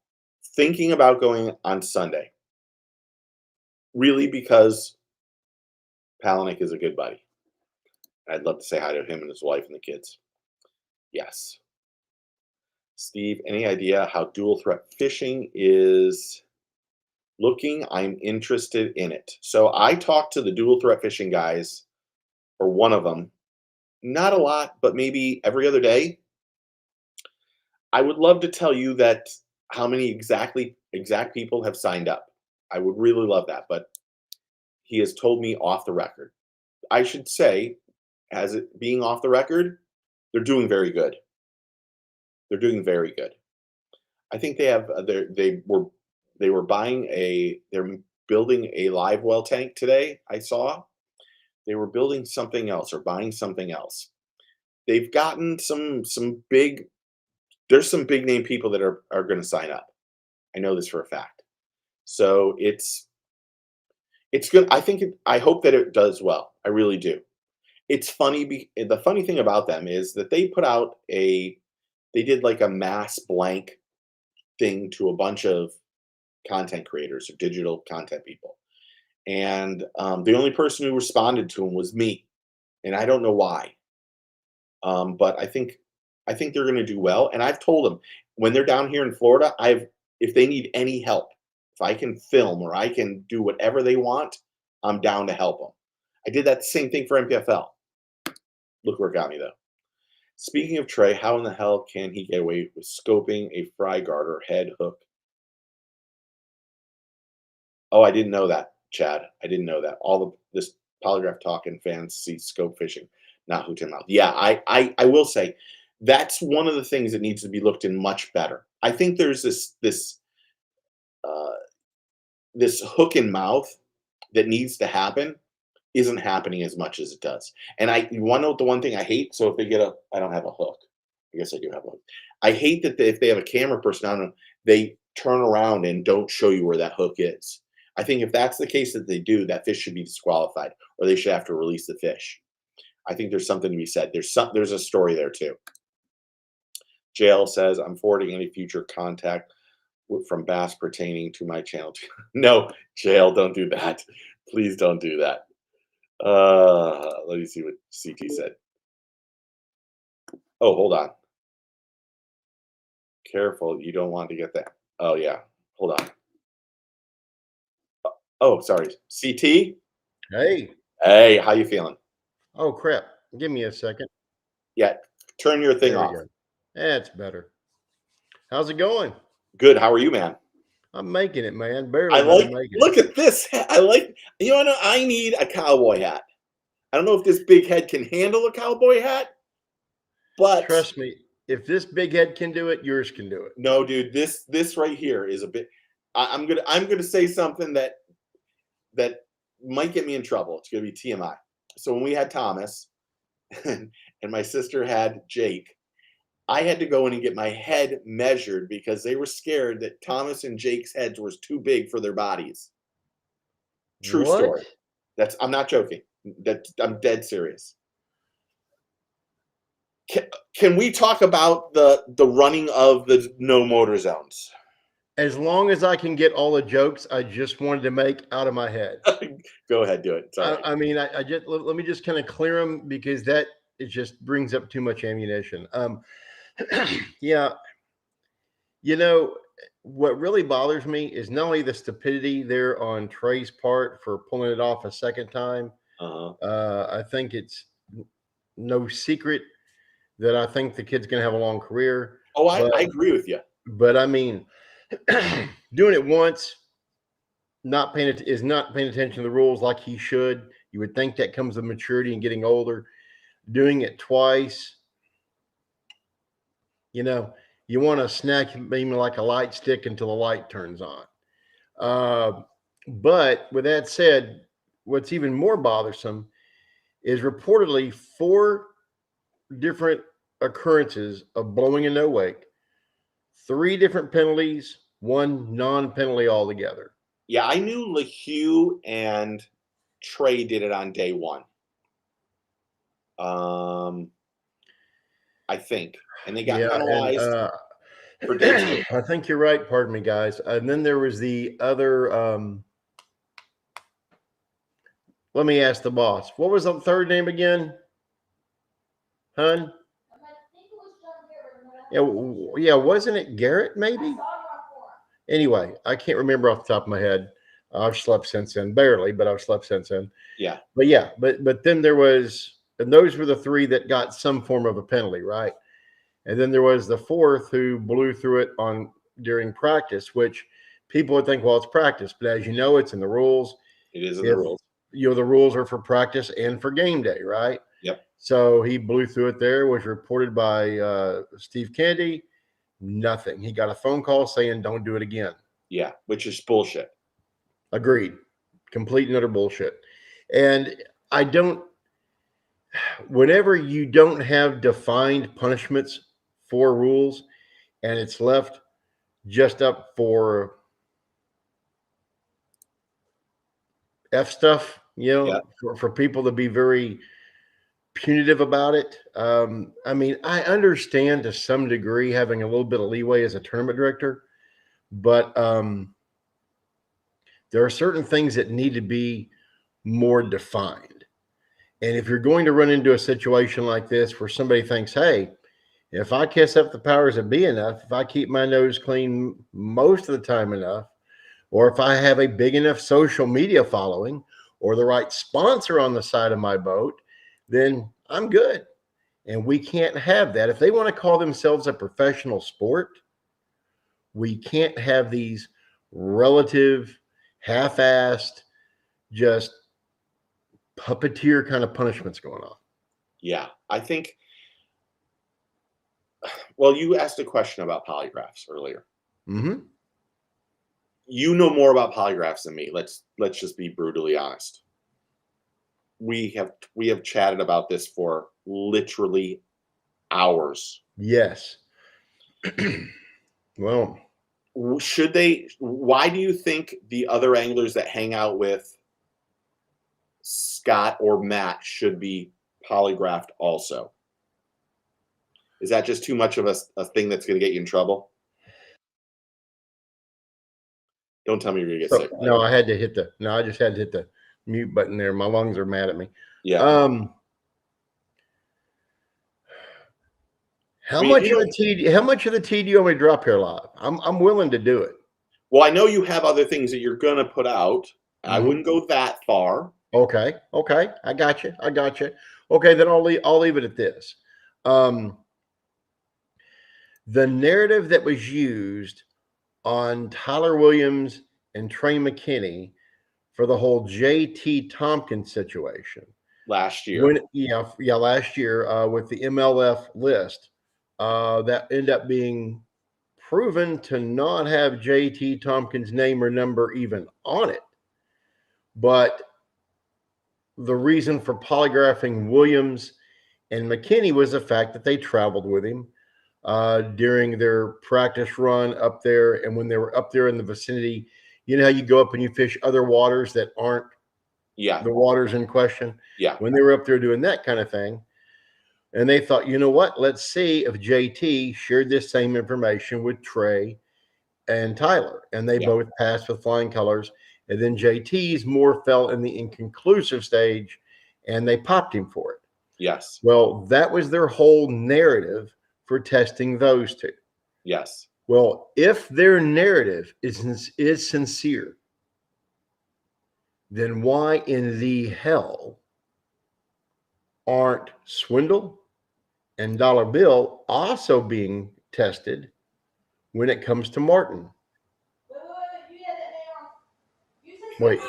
[SPEAKER 1] thinking about going on Sunday. Really, because Palaniuk is a good buddy. I'd love to say hi to him and his wife and the kids. Yes. Steve, any idea how dual threat fishing is looking? I'm interested in it. So I talked to the dual threat fishing guys, or one of them, not a lot, but maybe every other day. I would love to tell you that how many exact people have signed up. I would really love that, but he has told me off the record. I should say, as it being off the record, they're doing very good. They're doing very good. I think they have. They're building a live well tank today. I saw they were building something else or buying something else. They've gotten some big. There's some big name people that are going to sign up. I know this for a fact. So it's good. I hope that it does well. I really do. It's funny. The funny thing about them is that they put out they did like a mass blank thing to a bunch of content creators or digital content people. And the only person who responded to them was me. And I don't know why. But I think they're going to do well. And I've told them when they're down here in Florida, if they need any help, if I can film or I can do whatever they want, I'm down to help them. I did that same thing for MPFL. Look where it got me, though. Speaking of Trey, how in the hell can he get away with scoping a fry garter head hook? Oh, I didn't know that, Chad. I didn't know that. All this polygraph talking fans see scope fishing, not hoot and mouth. Yeah, I will say that's one of the things that needs to be looked in much better. I think there's uh, this hook and mouth that needs to happen isn't happening as much as it does. And you want to know the one thing I hate? So if they I don't have a hook. I guess I do have a hook. I hate that if they have a camera person on them, they turn around and don't show you where that hook is. I think if that's the case that they do, that fish should be disqualified, or they should have to release the fish. I think there's something to be said. There's a story there too. JL says, I'm forwarding any future contact from Bass pertaining to my channel. No, JL, don't do that. Please don't do that. Let me see what CT said. Oh, hold on. Careful, you don't want to get that. Oh yeah, hold on. Oh, sorry, CT.
[SPEAKER 2] Hey.
[SPEAKER 1] Hey, how you feeling?
[SPEAKER 2] Oh crap! Give me a second.
[SPEAKER 1] Yeah, turn your thing off.
[SPEAKER 2] That's better. How's it going?
[SPEAKER 1] Good. How are you, man?
[SPEAKER 2] I'm making it, man. Barely.
[SPEAKER 1] Look at this. I need a cowboy hat. I don't know if this big head can handle a cowboy hat, but
[SPEAKER 2] trust me, if this big head can do it, yours can do it.
[SPEAKER 1] No, dude, this right here is a bit. I'm gonna say something that might get me in trouble. It's gonna be TMI. So when we had Thomas, and my sister had Jake, I had to go in and get my head measured because they were scared that Thomas and Jake's heads was too big for their bodies. True story. I'm not joking. I'm dead serious. Can we talk about the running of the no motor zones?
[SPEAKER 2] As long as I can get all the jokes I just wanted to make out of my head.
[SPEAKER 1] Go ahead, do it. Sorry.
[SPEAKER 2] I mean, I just let me just kind of clear them because it just brings up too much ammunition. Yeah, you know what really bothers me is not only the stupidity there on Trey's part for pulling it off a second time. I think it's no secret that I think the kid's going to have a long career.
[SPEAKER 1] Oh, I agree with you.
[SPEAKER 2] But I mean, doing it once, not paying attention to the rules like he should. You would think that comes with maturity and getting older. Doing it twice, you want to snack him like a light stick until the light turns on. But with that said, what's even more bothersome is reportedly 4 different occurrences of blowing a no wake, 3 different penalties, 1 non-penalty altogether.
[SPEAKER 1] Yeah, I knew LeHue and Trey did it on day 1. I think, and they got penalized for day 2.
[SPEAKER 2] I think you're right. Pardon me, guys. And then there was the other. Let me ask the boss. What was the third name again? Hun? Yeah, wasn't it Garrett? Maybe. Anyway, I can't remember off the top of my head. I've slept since then, barely, but I've slept since then.
[SPEAKER 1] Yeah.
[SPEAKER 2] But then there was, and those were the 3 that got some form of a penalty, right? And then there was the 4th who blew through it during practice, which people would think, well, it's practice, but as you know, it's in the rules.
[SPEAKER 1] It is in the rules.
[SPEAKER 2] The rules are for practice and for game day, right?
[SPEAKER 1] Yep.
[SPEAKER 2] So he blew through it there, was reported by Steve Candy. Nothing. He got a phone call saying, don't do it again.
[SPEAKER 1] Yeah, which is bullshit.
[SPEAKER 2] Agreed. Complete and utter bullshit. And whenever you don't have defined punishments for rules and it's left just up for F stuff, for people to be very punitive about it. I mean, I understand to some degree having a little bit of leeway as a tournament director, but there are certain things that need to be more defined. And if you're going to run into a situation like this where somebody thinks, hey, if I kiss up the powers that be enough, if I keep my nose clean most of the time enough, or if I have a big enough social media following or the right sponsor on the side of my boat, then I'm good. And we can't have that. If they want to call themselves a professional sport, we can't have these relative, half-assed, just puppeteer kind of punishments going on.
[SPEAKER 1] Yeah, I think. Well, you asked a question about polygraphs earlier.
[SPEAKER 2] Mm-hmm.
[SPEAKER 1] You know more about polygraphs than me. Let's just be brutally honest. We have chatted about this for literally hours.
[SPEAKER 2] Yes. Well,
[SPEAKER 1] Should they? Why do you think the other anglers that hang out with Scott or Matt should be polygraphed also? Is that just too much of a thing that's going to get you in trouble? Don't tell me you're going to get sick.
[SPEAKER 2] no, I had to hit the. No, I just had to hit the mute button there. My lungs are mad at me.
[SPEAKER 1] Yeah.
[SPEAKER 2] How much of the tea do you want me to drop here live? I'm willing to do it.
[SPEAKER 1] Well, I know you have other things that you're going to put out. I
[SPEAKER 2] Mhm.
[SPEAKER 1] wouldn't go that far.
[SPEAKER 2] Okay. I got you. Okay, then I'll leave it at this. The narrative that was used on Tyler Williams and Trey McKinney for the whole JT Tompkins situation
[SPEAKER 1] Last year.
[SPEAKER 2] last year with the MLF list that ended up being proven to not have JT Tompkins' name or number even on it. But the reason for polygraphing Williams and McKinney was the fact that they traveled with him during their practice run up there. And when they were up there in the vicinity, you know how you go up and you fish other waters that aren't the waters in question?
[SPEAKER 1] Yeah.
[SPEAKER 2] When they were up there doing that kind of thing. And they thought, you know what? Let's see if JT shared this same information with Trey and Tyler. And they both passed with flying colors. And then JT's more fell in the inconclusive stage and they popped him for it.
[SPEAKER 1] Yes.
[SPEAKER 2] Well, that was their whole narrative for testing those two.
[SPEAKER 1] Yes.
[SPEAKER 2] Well, if their narrative is sincere, then why in the hell aren't Swindle and Dollar Bill also being tested when it comes to Martin? Wait.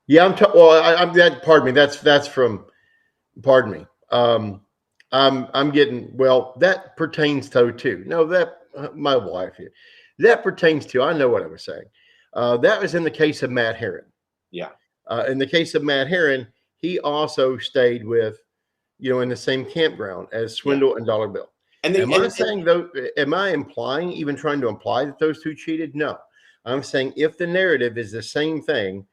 [SPEAKER 2] Yeah, I'm that. Pardon me. That's from. Pardon me. I'm getting. Well, that pertains to too. No, that my wife here. That pertains to. I know what I was saying. That was in the case of Matt Herren.
[SPEAKER 1] Yeah.
[SPEAKER 2] In the case of Matt Herren, he also stayed with, in the same campground as Swindle and Dollar Bill. And am I implying, even trying to imply that those two cheated? No. I'm saying if the narrative is the same thing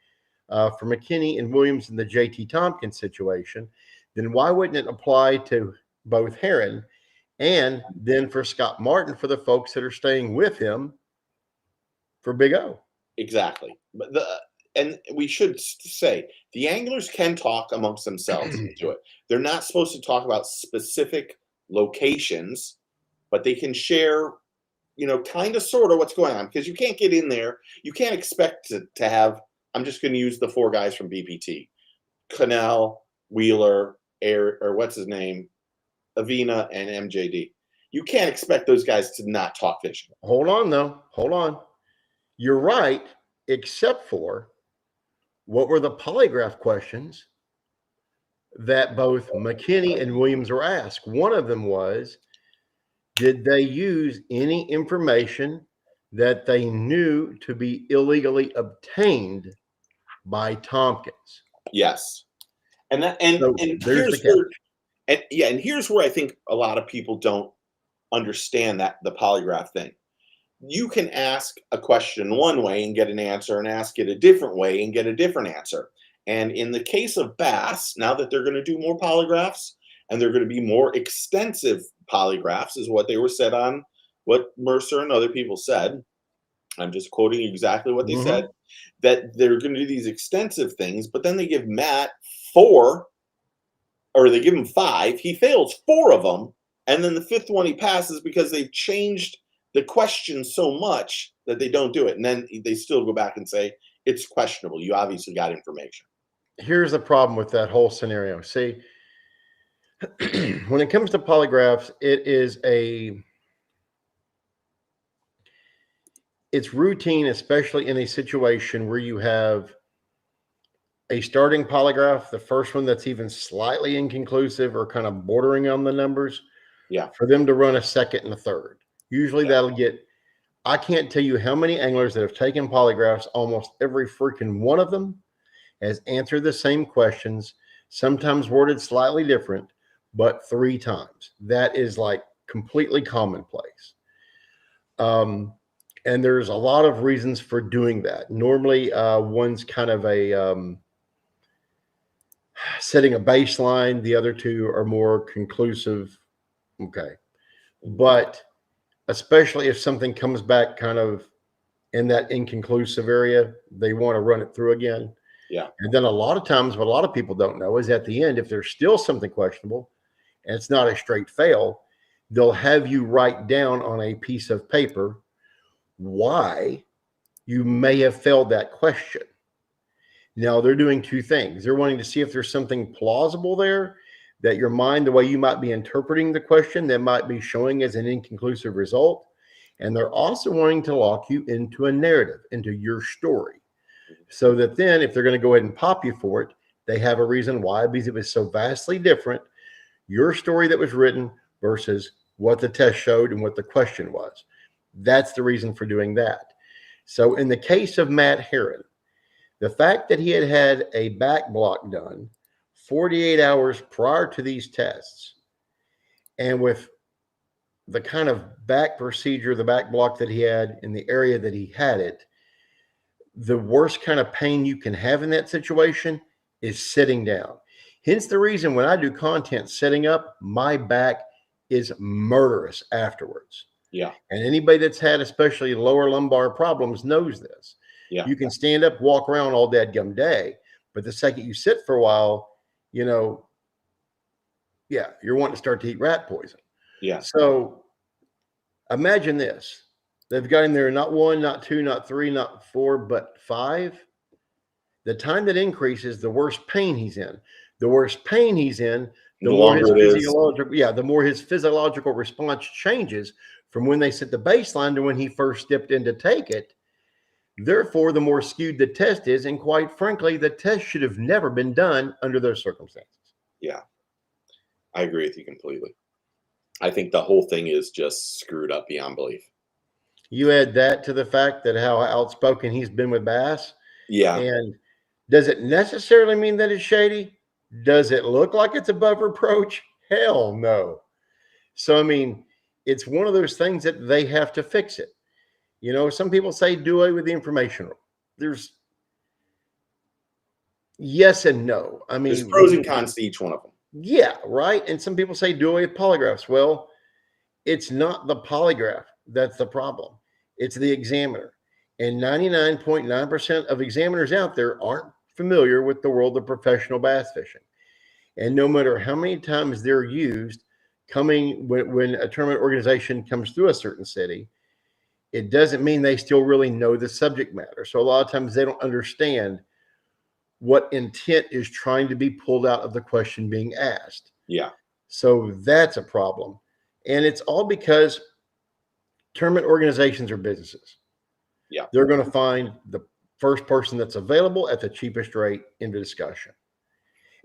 [SPEAKER 2] for McKinney and Williams in the JT Tompkins situation, then why wouldn't it apply to both Herren and then for Scott Martin for the folks that are staying with him for Big O?
[SPEAKER 1] Exactly. But and we should say the anglers can talk amongst themselves and do it. They're not supposed to talk about specific locations, but they can share, kind of sort of what's going on, because you can't get in there. You can't expect to have, I'm just going to use the four guys from BPT, Cannell, Wheeler, or what's his name, Avina, and MJD. You can't expect those guys to not talk fishing.
[SPEAKER 2] Hold on. You're right, except for what were the polygraph questions that both McKinney and Williams were asked. One of them was, did they use any information that they knew to be illegally obtained by Tompkins?
[SPEAKER 1] Yes. And here's where, and here's where I think a lot of people don't understand that the polygraph thing. You can ask a question one way and get an answer, and ask it a different way and get a different answer. And in the case of bass, now that they're going to do more polygraphs and they're going to be more extensive polygraphs, is what they were said on what Mercer and other people said. I'm just quoting exactly what they said, that they're going to do these extensive things, but then they give Matt 4, or they give him 5. He fails 4 of them. And then the 5th one he passes because they've changed the question so much that they don't do it. And then they still go back and say, it's questionable. You obviously got information.
[SPEAKER 2] Here's the problem with that whole scenario. See, when it comes to polygraphs, it's routine, especially in a situation where you have a starting polygraph, the first one that's even slightly inconclusive or kind of bordering on the numbers,
[SPEAKER 1] Yeah.
[SPEAKER 2] for them to run a second and a third. Usually
[SPEAKER 1] Yeah.
[SPEAKER 2] that'll get, I can't tell you how many anglers that have taken polygraphs, almost every freaking one of them has answered the same questions, sometimes worded slightly different, but 3 times. That is like completely commonplace. And there's a lot of reasons for doing that. Normally, one's kind of setting a baseline. The other two are more conclusive. Okay. But especially if something comes back kind of in that inconclusive area, they want to run it through again.
[SPEAKER 1] Yeah.
[SPEAKER 2] And then a lot of times, what a lot of people don't know is at the end, if there's still something questionable and it's not a straight fail, they'll have you write down on a piece of paper why you may have failed that question. Now, they're doing 2 things. They're wanting to see if there's something plausible there that your mind, the way you might be interpreting the question, that might be showing as an inconclusive result. And they're also wanting to lock you into a narrative, into your story, so that then if they're going to go ahead and pop you for it, they have a reason why, because it was so vastly different, your story that was written versus what the test showed and what the question was. That's the reason for doing that. So in the case of Matt Herren, the fact that he had had a back block done 48 hours prior to these tests, and with the kind of back procedure, the back block that he had in the area that he had it, the worst kind of pain you can have in that situation is sitting down. Hence the reason when I do content sitting up, my back is murderous afterwards.
[SPEAKER 1] Yeah.
[SPEAKER 2] And anybody that's had especially lower lumbar problems knows this.
[SPEAKER 1] Yeah.
[SPEAKER 2] You can stand up, walk around all dadgum day, but the second you sit for a while, you're wanting to start to eat rat poison.
[SPEAKER 1] Yeah.
[SPEAKER 2] So imagine this. They've got him there not 1, not 2, not 3, not 4, but 5. The time that increases, the worse pain he's in. The worse pain he's in, the more his physiological response changes from when they set the baseline to when he first stepped in to take it. Therefore, the more skewed the test is, and quite frankly, the test should have never been done under those circumstances.
[SPEAKER 1] Yeah, I agree with you completely. I think the whole thing is just screwed up beyond belief.
[SPEAKER 2] You add that to the fact that how outspoken he's been with Bass.
[SPEAKER 1] Yeah.
[SPEAKER 2] And does it necessarily mean that it's shady? Does it look like it's above reproach? Hell no. So, I mean, it's one of those things that they have to fix it. Some people say do away with the information rule. There's yes and no. I mean,
[SPEAKER 1] there's pros and cons to each one of them.
[SPEAKER 2] Yeah, right. And some people say do away with polygraphs. Well, it's not the polygraph that's the problem. It's the examiner. And 99.9% of examiners out there aren't familiar with the world of professional bass fishing. And no matter how many times they're used, when a tournament organization comes through a certain city, it doesn't mean they still really know the subject matter. So a lot of times they don't understand what intent is trying to be pulled out of the question being asked.
[SPEAKER 1] Yeah.
[SPEAKER 2] So that's a problem. And it's all because tournament organizations are businesses.
[SPEAKER 1] Yeah.
[SPEAKER 2] They're going to find the first person that's available at the cheapest rate into discussion.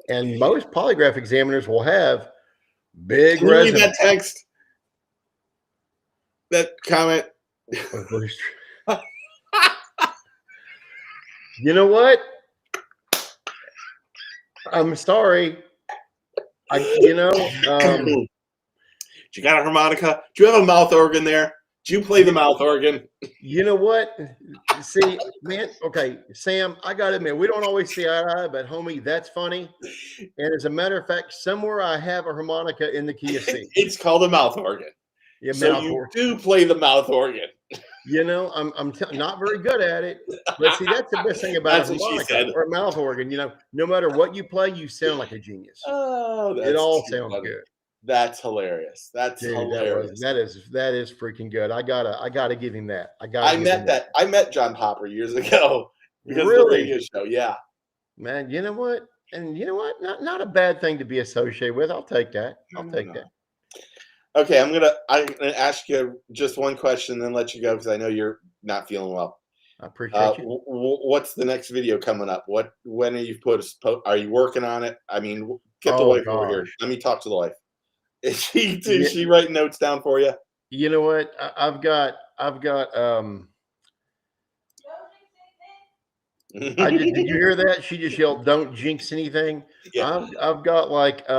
[SPEAKER 2] And most polygraph examiners will have big
[SPEAKER 1] Can you read
[SPEAKER 2] resumes.
[SPEAKER 1] that text? That comment?
[SPEAKER 2] You know what? I'm sorry.
[SPEAKER 1] Do you got a harmonica? Do you have a mouth organ there? Do you play the mouth organ?
[SPEAKER 2] You know what? See, man, okay, Sam, I got to admit, we don't always see eye to eye, but homie, that's funny. And as a matter of fact, somewhere I have a harmonica in the key of C.
[SPEAKER 1] It's called a mouth organ.
[SPEAKER 2] Yeah,
[SPEAKER 1] so
[SPEAKER 2] mouth
[SPEAKER 1] you
[SPEAKER 2] organ.
[SPEAKER 1] do play the mouth organ.
[SPEAKER 2] I'm not very good at it. But see, that's the best thing about a harmonica or a mouth organ. No matter what you play, you sound like a genius.
[SPEAKER 1] Oh,
[SPEAKER 2] it all sounds good.
[SPEAKER 1] That's hilarious. That's hilarious.
[SPEAKER 2] That is freaking good. I gotta give him that.
[SPEAKER 1] I met John Popper years ago because of the radio show. Yeah.
[SPEAKER 2] Man, you know what? And you know what? Not a bad thing to be associated with. I'll take that. I'll take
[SPEAKER 1] No.
[SPEAKER 2] that.
[SPEAKER 1] Okay, I'm gonna ask you just one question, then let you go because I know you're not feeling well.
[SPEAKER 2] I appreciate you.
[SPEAKER 1] What's the next video coming up? When are you are you working on it? I mean, get the
[SPEAKER 2] Oh
[SPEAKER 1] wife over here.
[SPEAKER 2] gosh.
[SPEAKER 1] Let me talk to the wife. Is
[SPEAKER 2] Yeah,
[SPEAKER 1] she writing notes down for you?
[SPEAKER 2] you know what? I've got did you hear that? She just yelled, "Don't jinx anything."
[SPEAKER 1] Yeah.
[SPEAKER 2] I've got like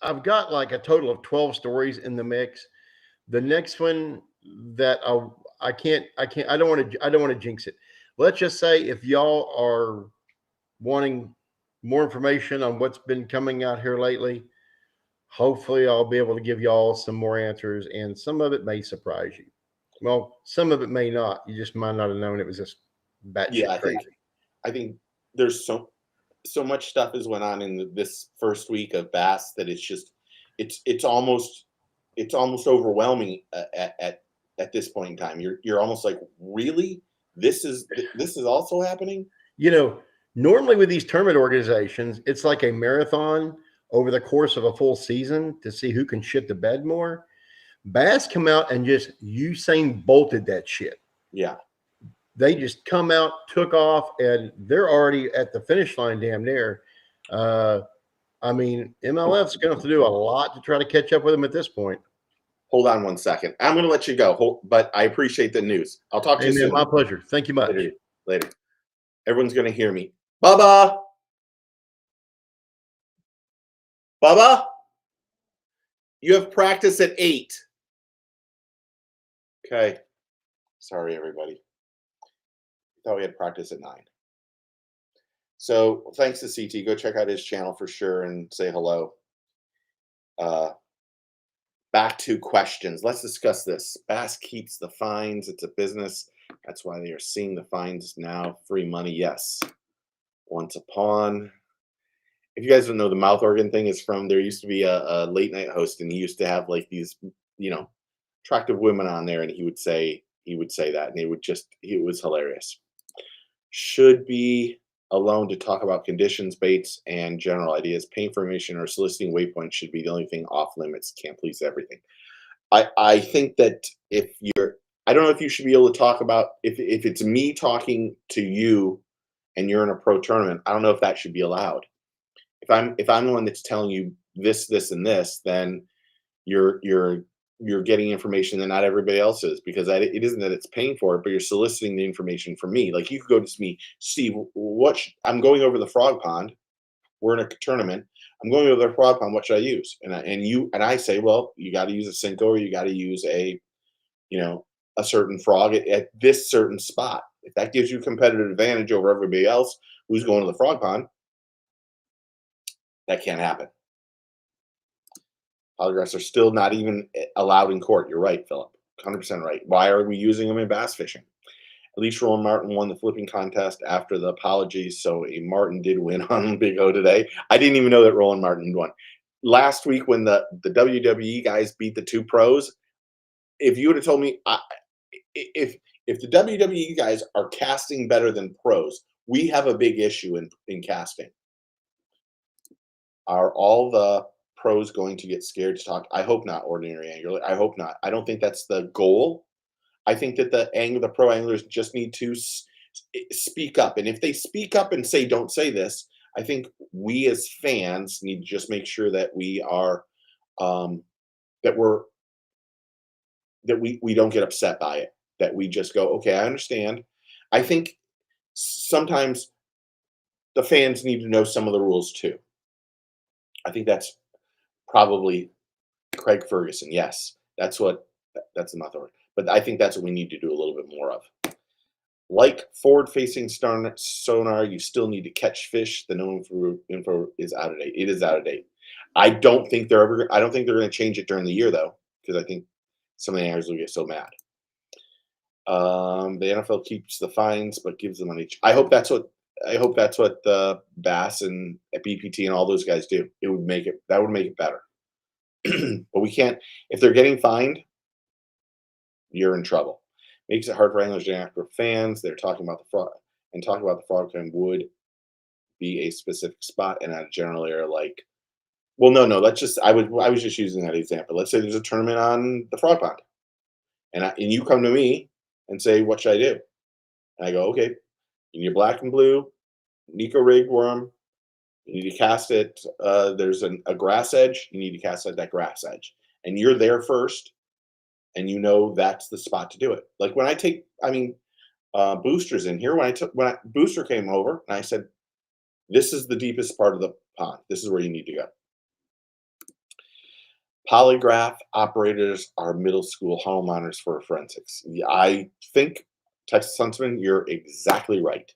[SPEAKER 2] I've got like a total of 12 stories in the mix. The next one that I don't want to jinx it. Let's just say if y'all are wanting more information on what's been coming out here lately, hopefully I'll be able to give y'all some more answers, and some of it may surprise you. Well, some of it may not. You just might not have known it was just
[SPEAKER 1] Yeah,
[SPEAKER 2] batshit crazy.
[SPEAKER 1] I think there's so much stuff has went on in this first week of Bass that it's almost overwhelming at this point in time. You're almost like, really, this is also happening.
[SPEAKER 2] You know, normally with these tournament organizations, it's like a marathon over the course of a full season to see who can shit the bed more. Bass come out and just Usain bolted that shit.
[SPEAKER 1] Yeah,
[SPEAKER 2] They just come out, took off, and they're already at the finish line damn near. I mean, MLF's going to have to do a lot to try to catch up with them at this point.
[SPEAKER 1] hold on one second. I'm going to let you go, but I appreciate the news. I'll talk to you
[SPEAKER 2] Amen.
[SPEAKER 1] soon.
[SPEAKER 2] My pleasure. Thank you much.
[SPEAKER 1] Later. Everyone's going to hear me. Bubba, Bubba, you have practice at 8. Okay. Sorry, everybody. Thought we had practice at 9. So thanks to CT. Go check out his channel for sure and say hello. Back to questions. Let's discuss this. Bass keeps the fines. It's a business. That's why they are seeing the fines now. Free money, yes. Once upon. If you guys don't know, the mouth organ thing is from, there used to be a late night host, and he used to have like these, attractive women on there, and he would say that, and it was hilarious. Should be alone to talk about conditions, baits, and general ideas. Paying for information or soliciting waypoints should be the only thing off limits. Can't please everything. I think that I don't know if you should be able to talk about, if it's me talking to you and you're in a pro tournament, I don't know if that should be allowed. If I'm the one that's telling you this, and this, then you're getting information that not everybody else is, because it isn't that it's paying for it, but you're soliciting the information from me. Like, you could go to me, Steve, I'm going over the frog pond. We're in a tournament. I'm going over the frog pond. What should I use? And I say, well, you got to use a Cinco, or you got to use a certain frog at this certain spot. If that gives you a competitive advantage over everybody else who's going to the frog pond, that can't happen. Polygraphs are still not even allowed in court. You're right, Philip. 100% right. Why are we using them in bass fishing? At least Roland Martin won the flipping contest after the apologies, so a Martin did win on Big O today. I didn't even know that Roland Martin won. Last week when the WWE guys beat the 2 pros, if you would have told me, if the WWE guys are casting better than pros, we have a big issue in casting. Are all the pros going to get scared to talk? I hope not, ordinary angler. I hope not. I don't think that's the goal. I think that the pro anglers just need to speak up. And if they speak up and say, don't say this, I think we as fans need to just make sure that we are, that we don't get upset by it, that we just go, okay, I understand. I think sometimes the fans need to know some of the rules too. I think that's probably Craig Ferguson. Yes, that's the method. But I think that's what we need to do a little bit more of. Like forward-facing sonar, you still need to catch fish. The no info is out of date. It is out of date. I don't think they're going to change it during the year, though, because I think some of the anglers will get so mad. The NFL keeps the fines but gives them money. I hope that's what the Bass and BPT and all those guys do. That would make it better. But we can't. If they're getting fined, you're in trouble. Makes it hard for anglers to interact with fans. They're talking about the fraud. and talk about the frog time would be a specific spot and not a general area like, well, no, let's just, I was just using that example. Let's say there's a tournament on the frog pond and you come to me and say, what should I do? And I go, okay, you need black and blue, Nico rigged worm. You need to cast it. There's a grass edge. You need to cast at that grass edge. And you're there first, and you know that's the spot to do it. Like when I take, boosters in here. When booster came over, and I said, "This is the deepest part of the pond. This is where you need to go." Polygraph operators are middle school hall monitors for forensics. Yeah, I think, Texas Huntsman, you're exactly right.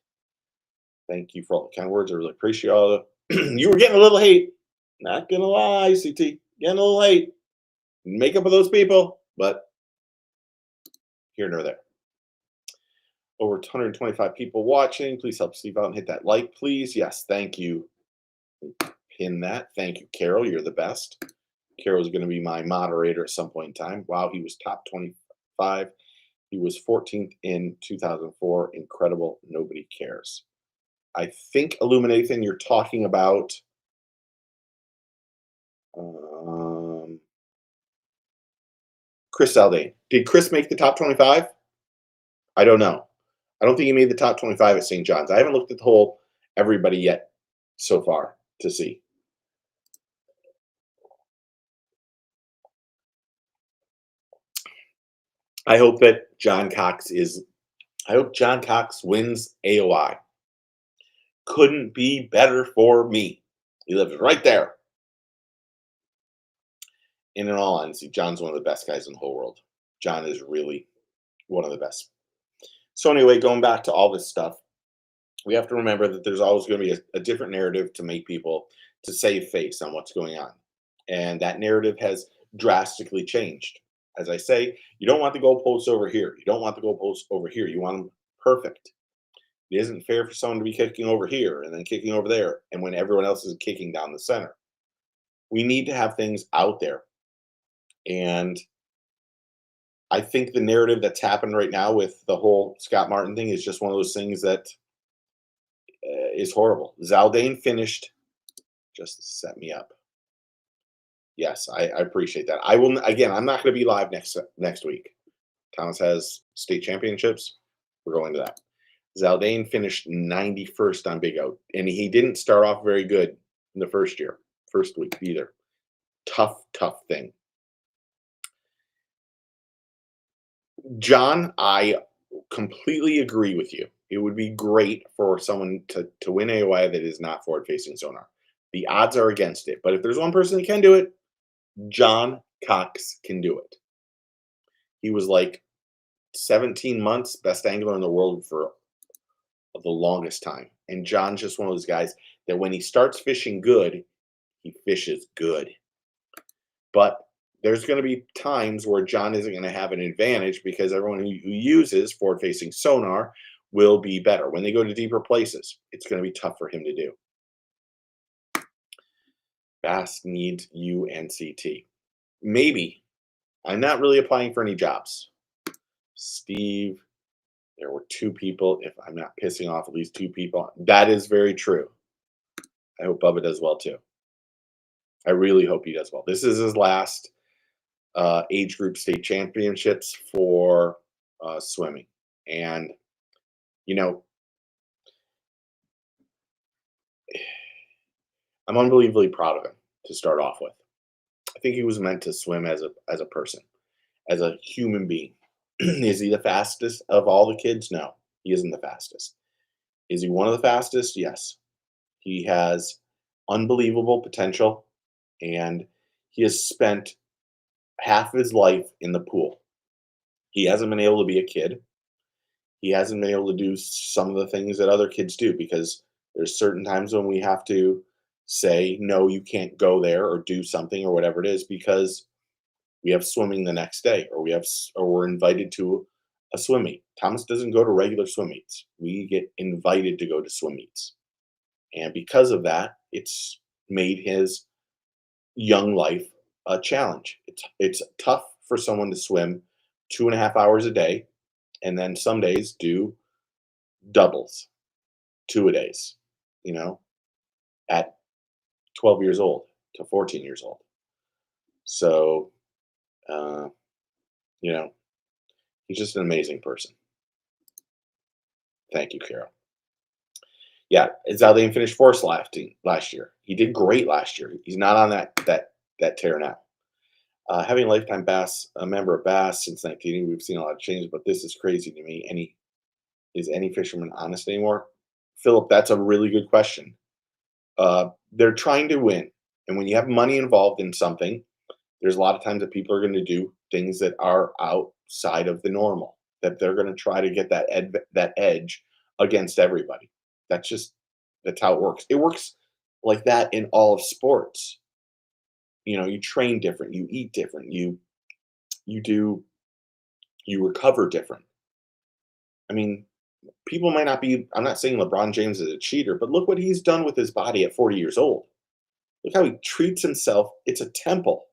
[SPEAKER 1] Thank you for all the kind words. I really appreciate all of it. You were getting a little hate. Not gonna lie, CT. Getting a little hate. Make up with those people, but here nor there. Over 125 people watching. Please help Steve out and hit that like, please. Yes, thank you. Pin that. Thank you, Carol. You're the best. Carol's going to be my moderator at some point in time. Wow, he was top 25. He was 14th in 2004. Incredible. Nobody cares. I think, Illuminathan, you're talking about Chris Zaldain. Did Chris make the top 25? I don't know. I don't think he made the top 25 at St. John's. I haven't looked at the whole everybody yet so far to see. I hope John Cox wins AOI. Couldn't be better for me. He lives right there. And in all honesty, John's one of the best guys in the whole world. John is really one of the best. So anyway, going back to all this stuff, we have to remember that there's always going to be a different narrative to make people to save face on what's going on. And that narrative has drastically changed. As I say, you don't want the goalposts over here. You don't want the goalposts over here. You want them perfect. It isn't fair for someone to be kicking over here and then kicking over there, and when everyone else is kicking down the center. We need to have things out there. And I think the narrative that's happened right now with the whole Scott Martin thing is just one of those things that is horrible. Zaldain finished, just to set me up. Yes, I appreciate that. I will, again, I'm not going to be live next week. Thomas has state championships. We're going to that. Zaldain finished 91st on Big O, and he didn't start off very good in the first week either. Tough thing. John, I completely agree with you. It would be great for someone to win AOI that is not forward-facing sonar. The odds are against it, but if there's one person that can do it, John Cox can do it. He was like 17 months best angler in the world for the longest time. And John's just one of those guys that when he starts fishing good, he fishes good. But there's going to be times where John isn't going to have an advantage because everyone who uses forward-facing sonar will be better. When they go to deeper places, it's going to be tough for him to do. Bass needs UNCT. Maybe. I'm not really applying for any jobs. Steve, there were 2 people. If I'm not pissing off at least 2 people, that is very true. I hope Bubba does well too. I really hope he does well. This is his last age group state championships for swimming. And, you know, I'm unbelievably proud of him to start off with. I think he was meant to swim as a person, as a human being. Is he the fastest of all the kids? No, he isn't the fastest. Is he one of the fastest? Yes. He has unbelievable potential, and he has spent half of his life in the pool. He hasn't been able to be a kid. He hasn't been able to do some of the things that other kids do because there's certain times when we have to say, no, you can't go there or do something or whatever it is because we have swimming the next day or we're invited to a swim meet. Thomas doesn't go to regular swim meets. We get invited to go to swim meets. And because of that, it's made his young life a challenge. It's tough for someone to swim 2.5 hours a day and then some days do doubles. two-a-days, at 12 years old to 14 years old. So, uh, you know, he's just an amazing person. Thank you, Carol. Yeah, Zaldane finished fourth last year. He did great last year. He's not on that tear now. Having a lifetime Bass, a member of Bass since 1980, we've seen a lot of changes, but this is crazy to me. Is any fisherman honest anymore? Philip, that's a really good question. They're trying to win, and when you have money involved in something, there's a lot of times that people are going to do things that are outside of the normal. That they're going to try to get that edge against everybody. That's how it works. It works like that in all of sports. You train different, you eat different, you recover different. I mean, people might not be. I'm not saying LeBron James is a cheater, but look what he's done with his body at 40 years old. Look how he treats himself. It's a temple,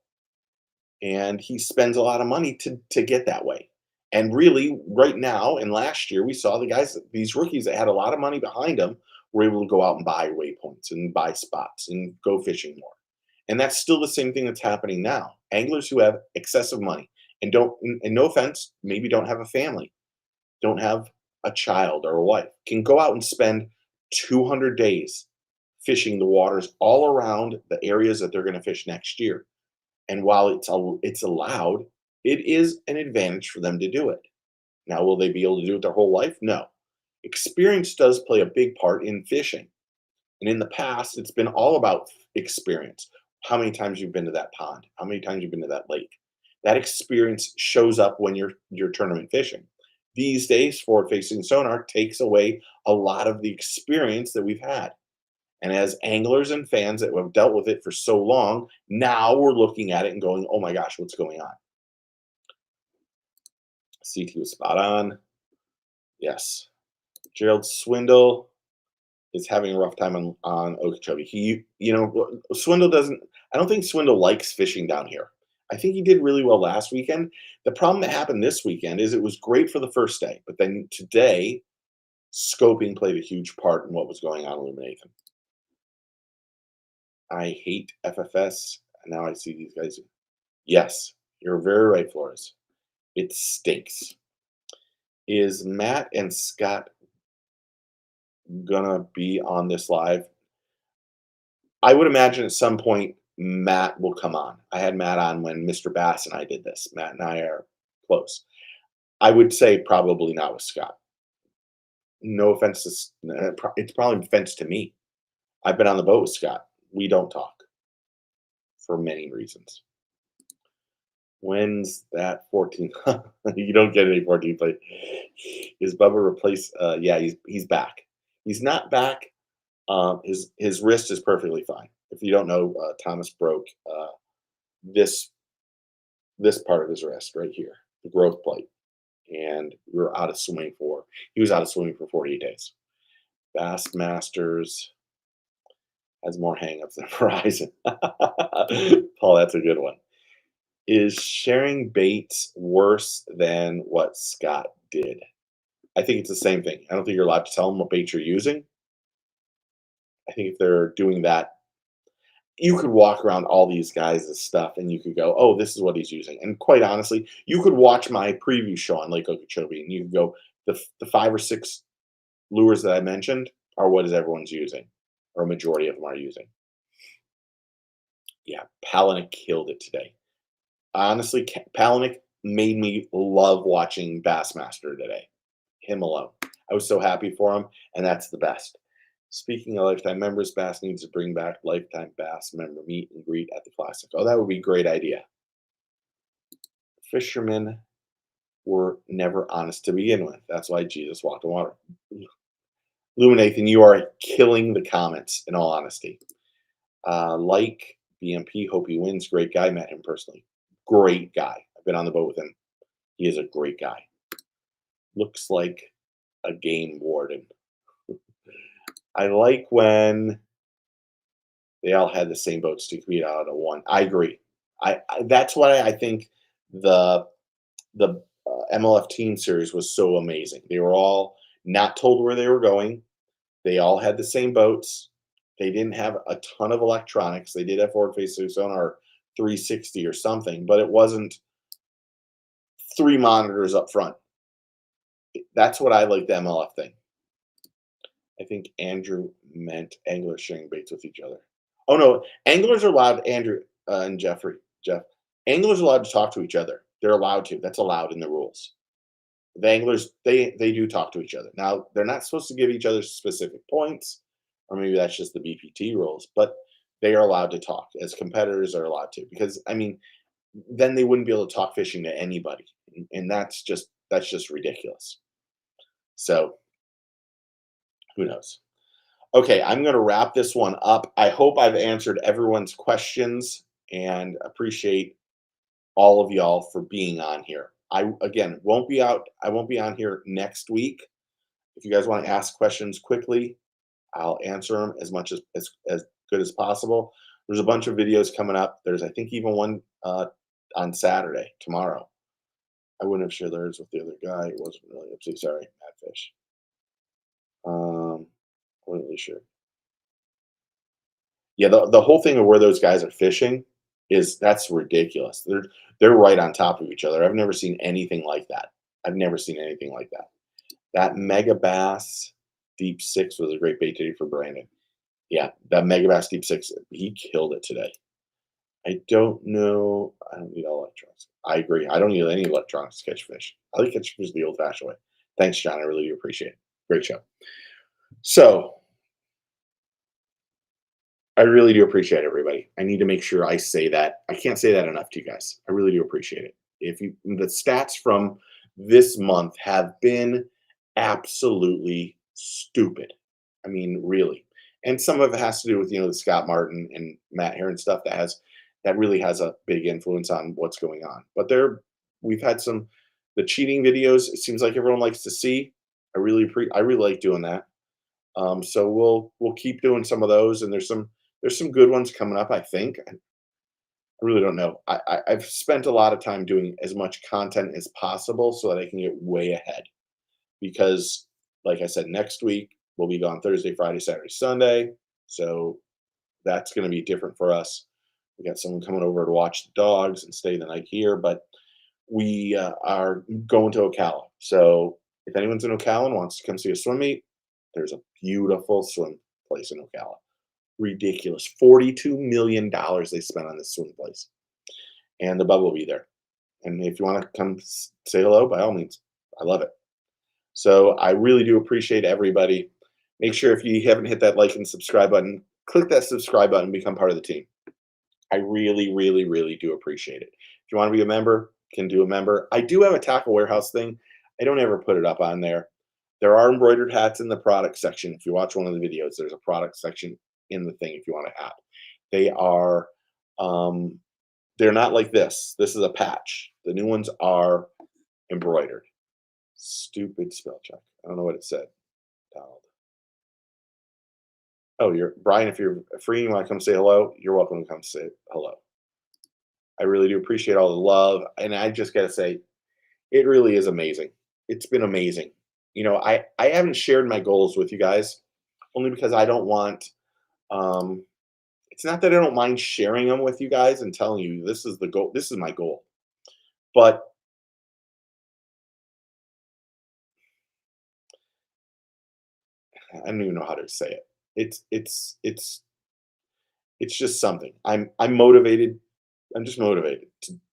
[SPEAKER 1] and he spends a lot of money to get that way. And really, right now and last year, we saw these rookies that had a lot of money behind them, were able to go out and buy waypoints and buy spots and go fishing more. And that's still the same thing that's happening now. Anglers who have excessive money and don't, and no offense, maybe don't have a family, don't have a child or a wife, can go out and spend 200 days fishing the waters all around the areas that they're going to fish next year. And while it's allowed, it is an advantage for them to do it. Now, will they be able to do it their whole life? No. Experience does play a big part in fishing. And in the past, it's been all about experience. How many times you've been to that pond? How many times you've been to that lake? That experience shows up when you're tournament fishing. These days, forward-facing sonar takes away a lot of the experience that we've had. And as anglers and fans that have dealt with it for so long, now we're looking at it and going, oh my gosh, what's going on? CT was spot on. Yes. Gerald Swindle is having a rough time on Okeechobee. Swindle doesn't, I don't think Swindle likes fishing down here. I think he did really well last weekend. The problem that happened this weekend is it was great for the first day, but then today, scoping played a huge part in what was going on in Illumination. I hate FFS, and now I see these guys. Yes, you're very right, Flores. It stinks. Is Matt and Scott gonna be on this live? I would imagine at some point Matt will come on. I had Matt on when Mr. Bass and I did this. Matt and I are close. I would say probably not with Scott. No offense to, it's probably offense to me. I've been on the boat with Scott. We don't talk for many reasons. When's that 14? You don't get any 14 play. Is Bubba replaced? Yeah, he's back. He's not back. His wrist is perfectly fine. If you don't know, Thomas broke this part of his wrist right here, the growth plate, and he was out of swimming for 48 days. Bassmasters has more hangups than Verizon. Paul, that's a good one. Is sharing baits worse than what Scott did? I think it's the same thing. I don't think you're allowed to tell them what bait you're using. I think if they're doing that, you could walk around all these guys' stuff and you could go, oh, this is what he's using. And quite honestly, you could watch my preview show on Lake Okeechobee and you could go, the 5 or 6 lures that I mentioned are what is everyone's using, or a majority of them are using. Yeah, Palaniuk killed it today. Honestly, Palaniuk made me love watching Bassmaster today. Him alone. I was so happy for him, and that's the best. Speaking of lifetime members, Bass needs to bring back lifetime Bass member meet and greet at the Classic. Oh, that would be a great idea. Fishermen were never honest to begin with. That's why Jesus walked on water. Luminathan, you are killing the comments, in all honesty. Like BMP, hope he wins. Great guy. Met him personally. Great guy. I've been on the boat with him. He is a great guy. Looks like a game warden. I like when they all had the same boats to compete out of one. I agree. That's why I think the MLF Team Series was so amazing. They were all not told where they were going. They all had the same boats. They didn't have a ton of electronics. They did have forward-facing sonar 360 or something, but it wasn't 3 monitors up front. That's what I like the MLF thing. I think Andrew meant anglers sharing baits with each other. Oh no, anglers are allowed. Andrew and Jeff, anglers are allowed to talk to each other. They're allowed to. That's allowed in the rules. The anglers they do talk to each other. Now they're not supposed to give each other specific points, or maybe that's just the BPT rules. But they are allowed to talk as competitors are allowed to, because I mean, then they wouldn't be able to talk fishing to anybody, and that's just ridiculous. So who knows? Okay, I'm going to wrap this one up. I hope I've answered everyone's questions and appreciate all of y'all for being on here. I again won't be out. I won't be on here next week. If you guys want to ask questions quickly, I'll answer them as much as good as possible. There's a bunch of videos coming up. There's I think even one on Saturday tomorrow. I wouldn't have shared theirs with the other guy. It wasn't really upset. Sorry, Madfish. Wasn't really sure. Yeah, the whole thing of where those guys are fishing that's ridiculous. They're right on top of each other. I've never seen anything like that. I've never seen anything like that. That mega bass deep six was a great bait today for Brandon. Yeah, that mega bass deep six, he killed it today. I don't know. I don't need all electronics. I agree. I don't need any electronics to catch fish. I like catching fish the old-fashioned way. Thanks, John. I really do appreciate it. Great show. So I really do appreciate everybody. I need to make sure I say that. I can't say that enough to you guys. I really do appreciate it. The stats from this month have been absolutely stupid. I mean, really. And some of it has to do with, the Scott Martin and Matt Herren stuff that really has a big influence on what's going on. But we've had the cheating videos, it seems like everyone likes to see. I really like doing that. So we'll keep doing some of those, and there's some good ones coming up, I think. I really don't know. I've spent a lot of time doing as much content as possible so that I can get way ahead. Because, like I said, next week we'll be gone Thursday, Friday, Saturday, Sunday. So that's going to be different for us. We got someone coming over to watch the dogs and stay the night here, but we are going to Ocala. So if anyone's in Ocala and wants to come see a swim meet, there's a beautiful swim place in Ocala. Ridiculous. $42 million they spent on this swim place. And the Bub will be there. And if you want to come say hello, by all means, I love it. So I really do appreciate everybody. Make sure if you haven't hit that like and subscribe button, click that subscribe button and become part of the team. I really, really, really do appreciate it. If you want to be a member, can do a member. I do have a tackle warehouse thing. I don't ever put it up on there. There are embroidered hats in the product section. If you watch one of the videos, there's a product section in the thing if you want a hat. They are they're not like this. This is a patch. The new ones are embroidered. Stupid spell check. I don't know what it said. Donald. Oh, you're Brian. If you're free and you want to come say hello, you're welcome to come say hello. I really do appreciate all the love. And I just got to say, it really is amazing. It's been amazing. I haven't shared my goals with you guys only because I don't want, it's not that I don't mind sharing them with you guys and telling you this is the goal. This is my goal. But I don't even know how to say it. It's just something. I'm motivated. I'm just motivated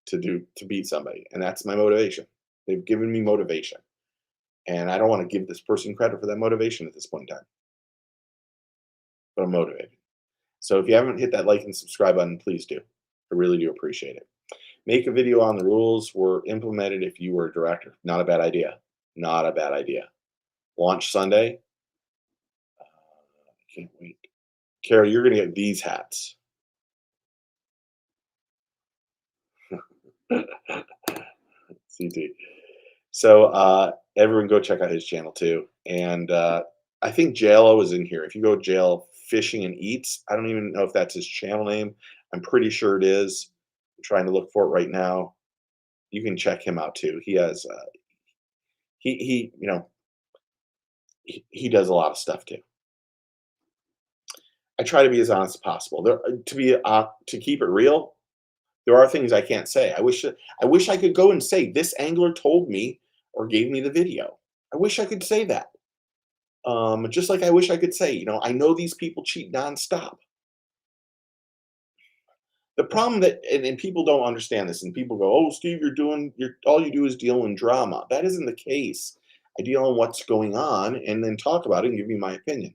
[SPEAKER 1] to beat somebody, and that's my motivation. They've given me motivation, and I don't want to give this person credit for that motivation at this point in time. But I'm motivated. So if you haven't hit that like and subscribe button, please do. I really do appreciate it. Make a video on the rules were implemented if you were a director. Not a bad idea. Not a bad idea. Launch Sunday. I can't wait. Carrie, you're going to get these hats. CT. So everyone go check out his channel too. And I think JLo is in here. If you go Jail Fishing and Eats, I don't even know if that's his channel name. I'm pretty sure it is. I'm trying to look for it right now. You can check him out too. He has he does a lot of stuff too. I try to be as honest as possible. To keep it real, there are things I can't say. I wish I could go and say this angler told me or gave me the video. I wish I could say that. Just like I wish I could say, I know these people cheat nonstop. The problem and people don't understand this, and people go, "Oh, Steve, you're all you do is deal in drama." That isn't the case. I deal in what's going on and then talk about it and give you my opinion.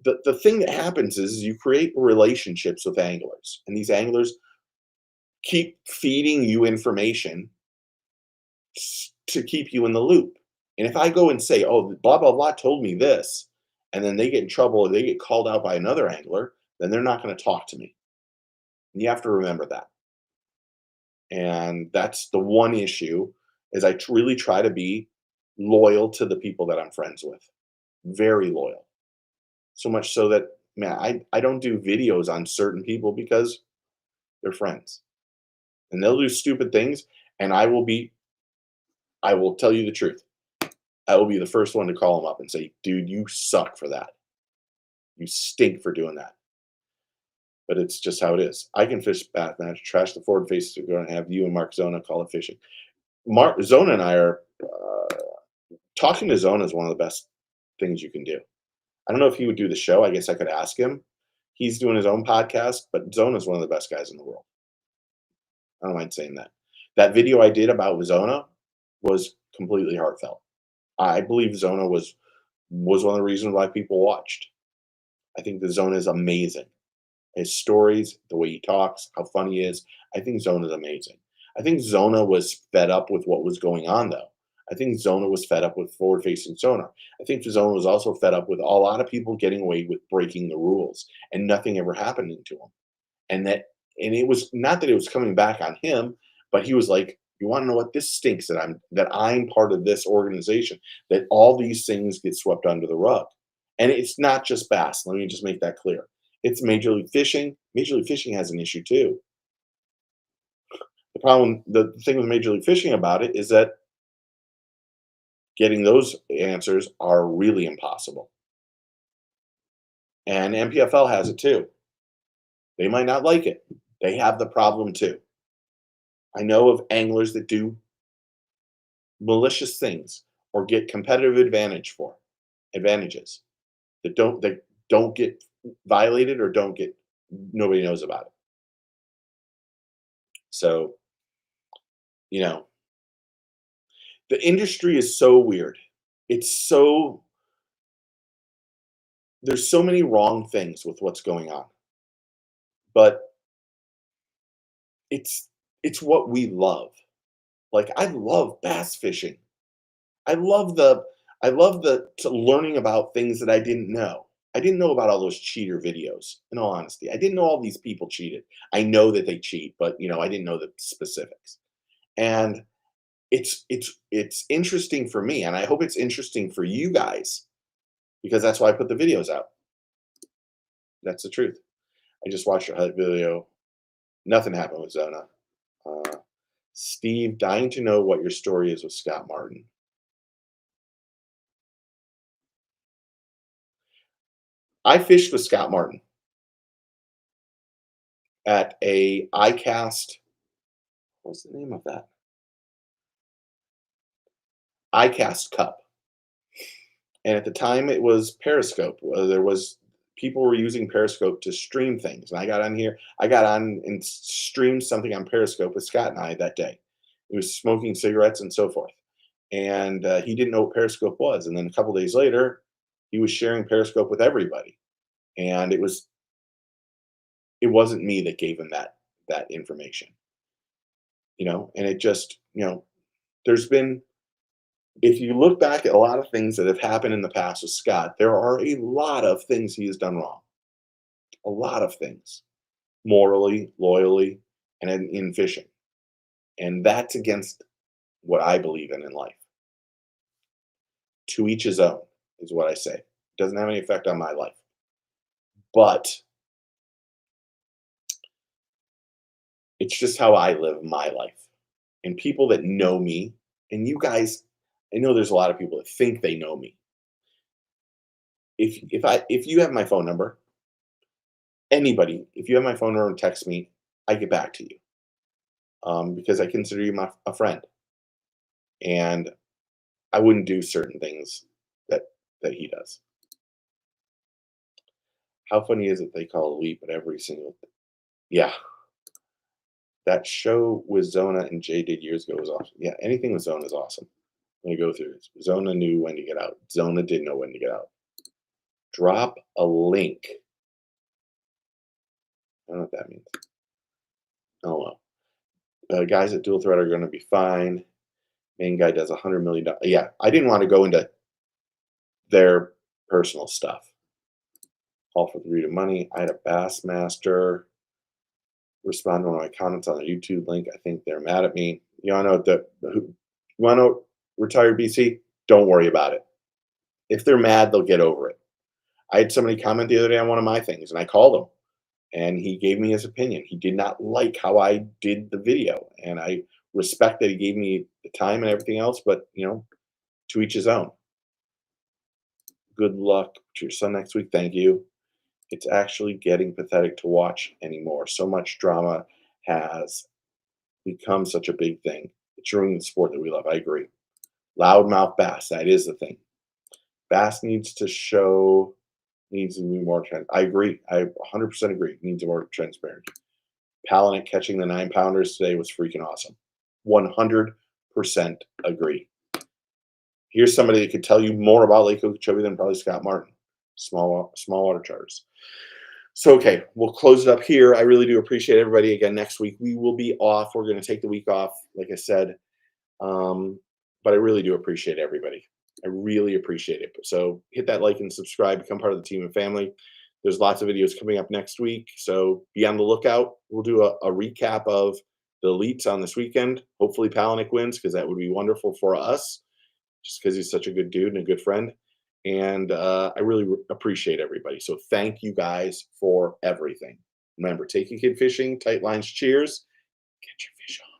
[SPEAKER 1] The thing that happens is you create relationships with anglers, and these anglers keep feeding you information to keep you in the loop. And if I go and say, "Oh, blah blah blah told me this," and then they get in trouble or they get called out by another angler, then they're not going to talk to me. And you have to remember that. And that's the one issue is I really try to be loyal to the people that I'm friends with. Very loyal. So much so that, man, I don't do videos on certain people because they're friends. And they'll do stupid things, and I will tell you the truth. I will be the first one to call them up and say, "Dude, you suck for that. You stink for doing that." But it's just how it is. I can fish bath match, trash the forward face to go and have you and Mark Zona call it fishing. Mark Zona and I are talking to Zona is one of the best things you can do. I don't know if he would do the show. I guess I could ask him. He's doing his own podcast, but Zona is one of the best guys in the world. I don't mind saying that. That video I did about Zona was completely heartfelt. I believe Zona was one of the reasons why people watched. I think the Zona is amazing. His stories, the way he talks, how funny he is. I think Zona is amazing. I think Zona was fed up with what was going on, though. I think Zona was fed up with forward-facing sonar. I think Zona was also fed up with a lot of people getting away with breaking the rules and nothing ever happening to him. And it was not that it was coming back on him, but he was like, "You want to know what? This stinks that I'm part of this organization, that all these things get swept under the rug." And it's not just bass. Let me just make that clear. It's Major League Fishing. Major League Fishing has an issue too. The thing with Major League Fishing about it is that getting those answers are really impossible. And MPFL has it too. They might not like it. They have the problem too. I know of anglers that do malicious things or get competitive advantages that don't get violated or nobody knows about it. So, the industry is so weird. There's so many wrong things with what's going on, but it's what we love. Like, I love bass fishing. I love to learning about things that I didn't know. I didn't know about all those cheater videos, in all honesty. I didn't know all these people cheated. I know that they cheat, but I didn't know the specifics. And it's interesting for me, and I hope it's interesting for you guys, because that's why I put the videos out. That's the truth. I just watched your video. Nothing happened with Zona. Steve, dying to know what your story is with Scott Martin. I fished with Scott Martin at a ICAST. What's the name of that? ICAST Cup. And at the time, it was Periscope. People were using Periscope to stream things. And I got on and streamed something on Periscope with Scott and I that day. He was smoking cigarettes and so forth. And he didn't know what Periscope was. And then a couple days later, he was sharing Periscope with everybody. And it wasn't me that gave him that information. And it just, there's been, if you look back at a lot of things that have happened in the past with Scott, there are a lot of things he has done wrong. A lot of things. Morally, loyally, and in fishing. And that's against what I believe in life. To each his own is what I say. It doesn't have any effect on my life. But it's just how I live my life. And people that know me, and you guys, I know there's a lot of people that think they know me. If you have my phone number, anybody, if you have my phone number and text me, I get back to you because I consider you a friend, and I wouldn't do certain things that he does. How funny is it they call Elite, but every single yeah, that show with Zona and Jay did years ago was awesome. Yeah, anything with Zona is awesome. Let me go through this. Zona knew when to get out. Zona didn't know when to get out. Drop a link. I don't know what that means. Oh well. Guys at Dual Threat are going to be fine. Main guy does $100 million. Yeah, I didn't want to go into their personal stuff. All for the read of money. I had a Bassmaster respond to one of my comments on the YouTube link. I think they're mad at me. You want to know retired BC? Don't worry about it. If they're mad, they'll get over it. I had somebody comment the other day on one of my things, and I called him, and he gave me his opinion. He did not like how I did the video, and I respect that he gave me the time and everything else, but, to each his own. Good luck to your son next week. Thank you. It's actually getting pathetic to watch anymore. So much drama has become such a big thing. It's ruining the sport that we love. I agree. Loudmouth Bass, that is the thing. Bass needs to be more I agree. I 100% agree. Needs more transparent. Palaniuk catching the 9-pounders today was freaking awesome. 100% agree. Here's somebody that could tell you more about Lake Okeechobee than probably Scott Martin. Small water charters. So, okay, we'll close it up here. I really do appreciate everybody. Again, next week we will be off. We're going to take the week off, like I said. But I really do appreciate everybody. I really appreciate it. So hit that like and subscribe, become part of the team and family. There's lots of videos coming up next week. So be on the lookout. We'll do a recap of the elites on this weekend. Hopefully Palaniuk wins, because that would be wonderful for us, just because he's such a good dude and a good friend. And I really appreciate everybody. So thank you guys for everything. Remember, take your kid fishing, tight lines, cheers, get your fish on.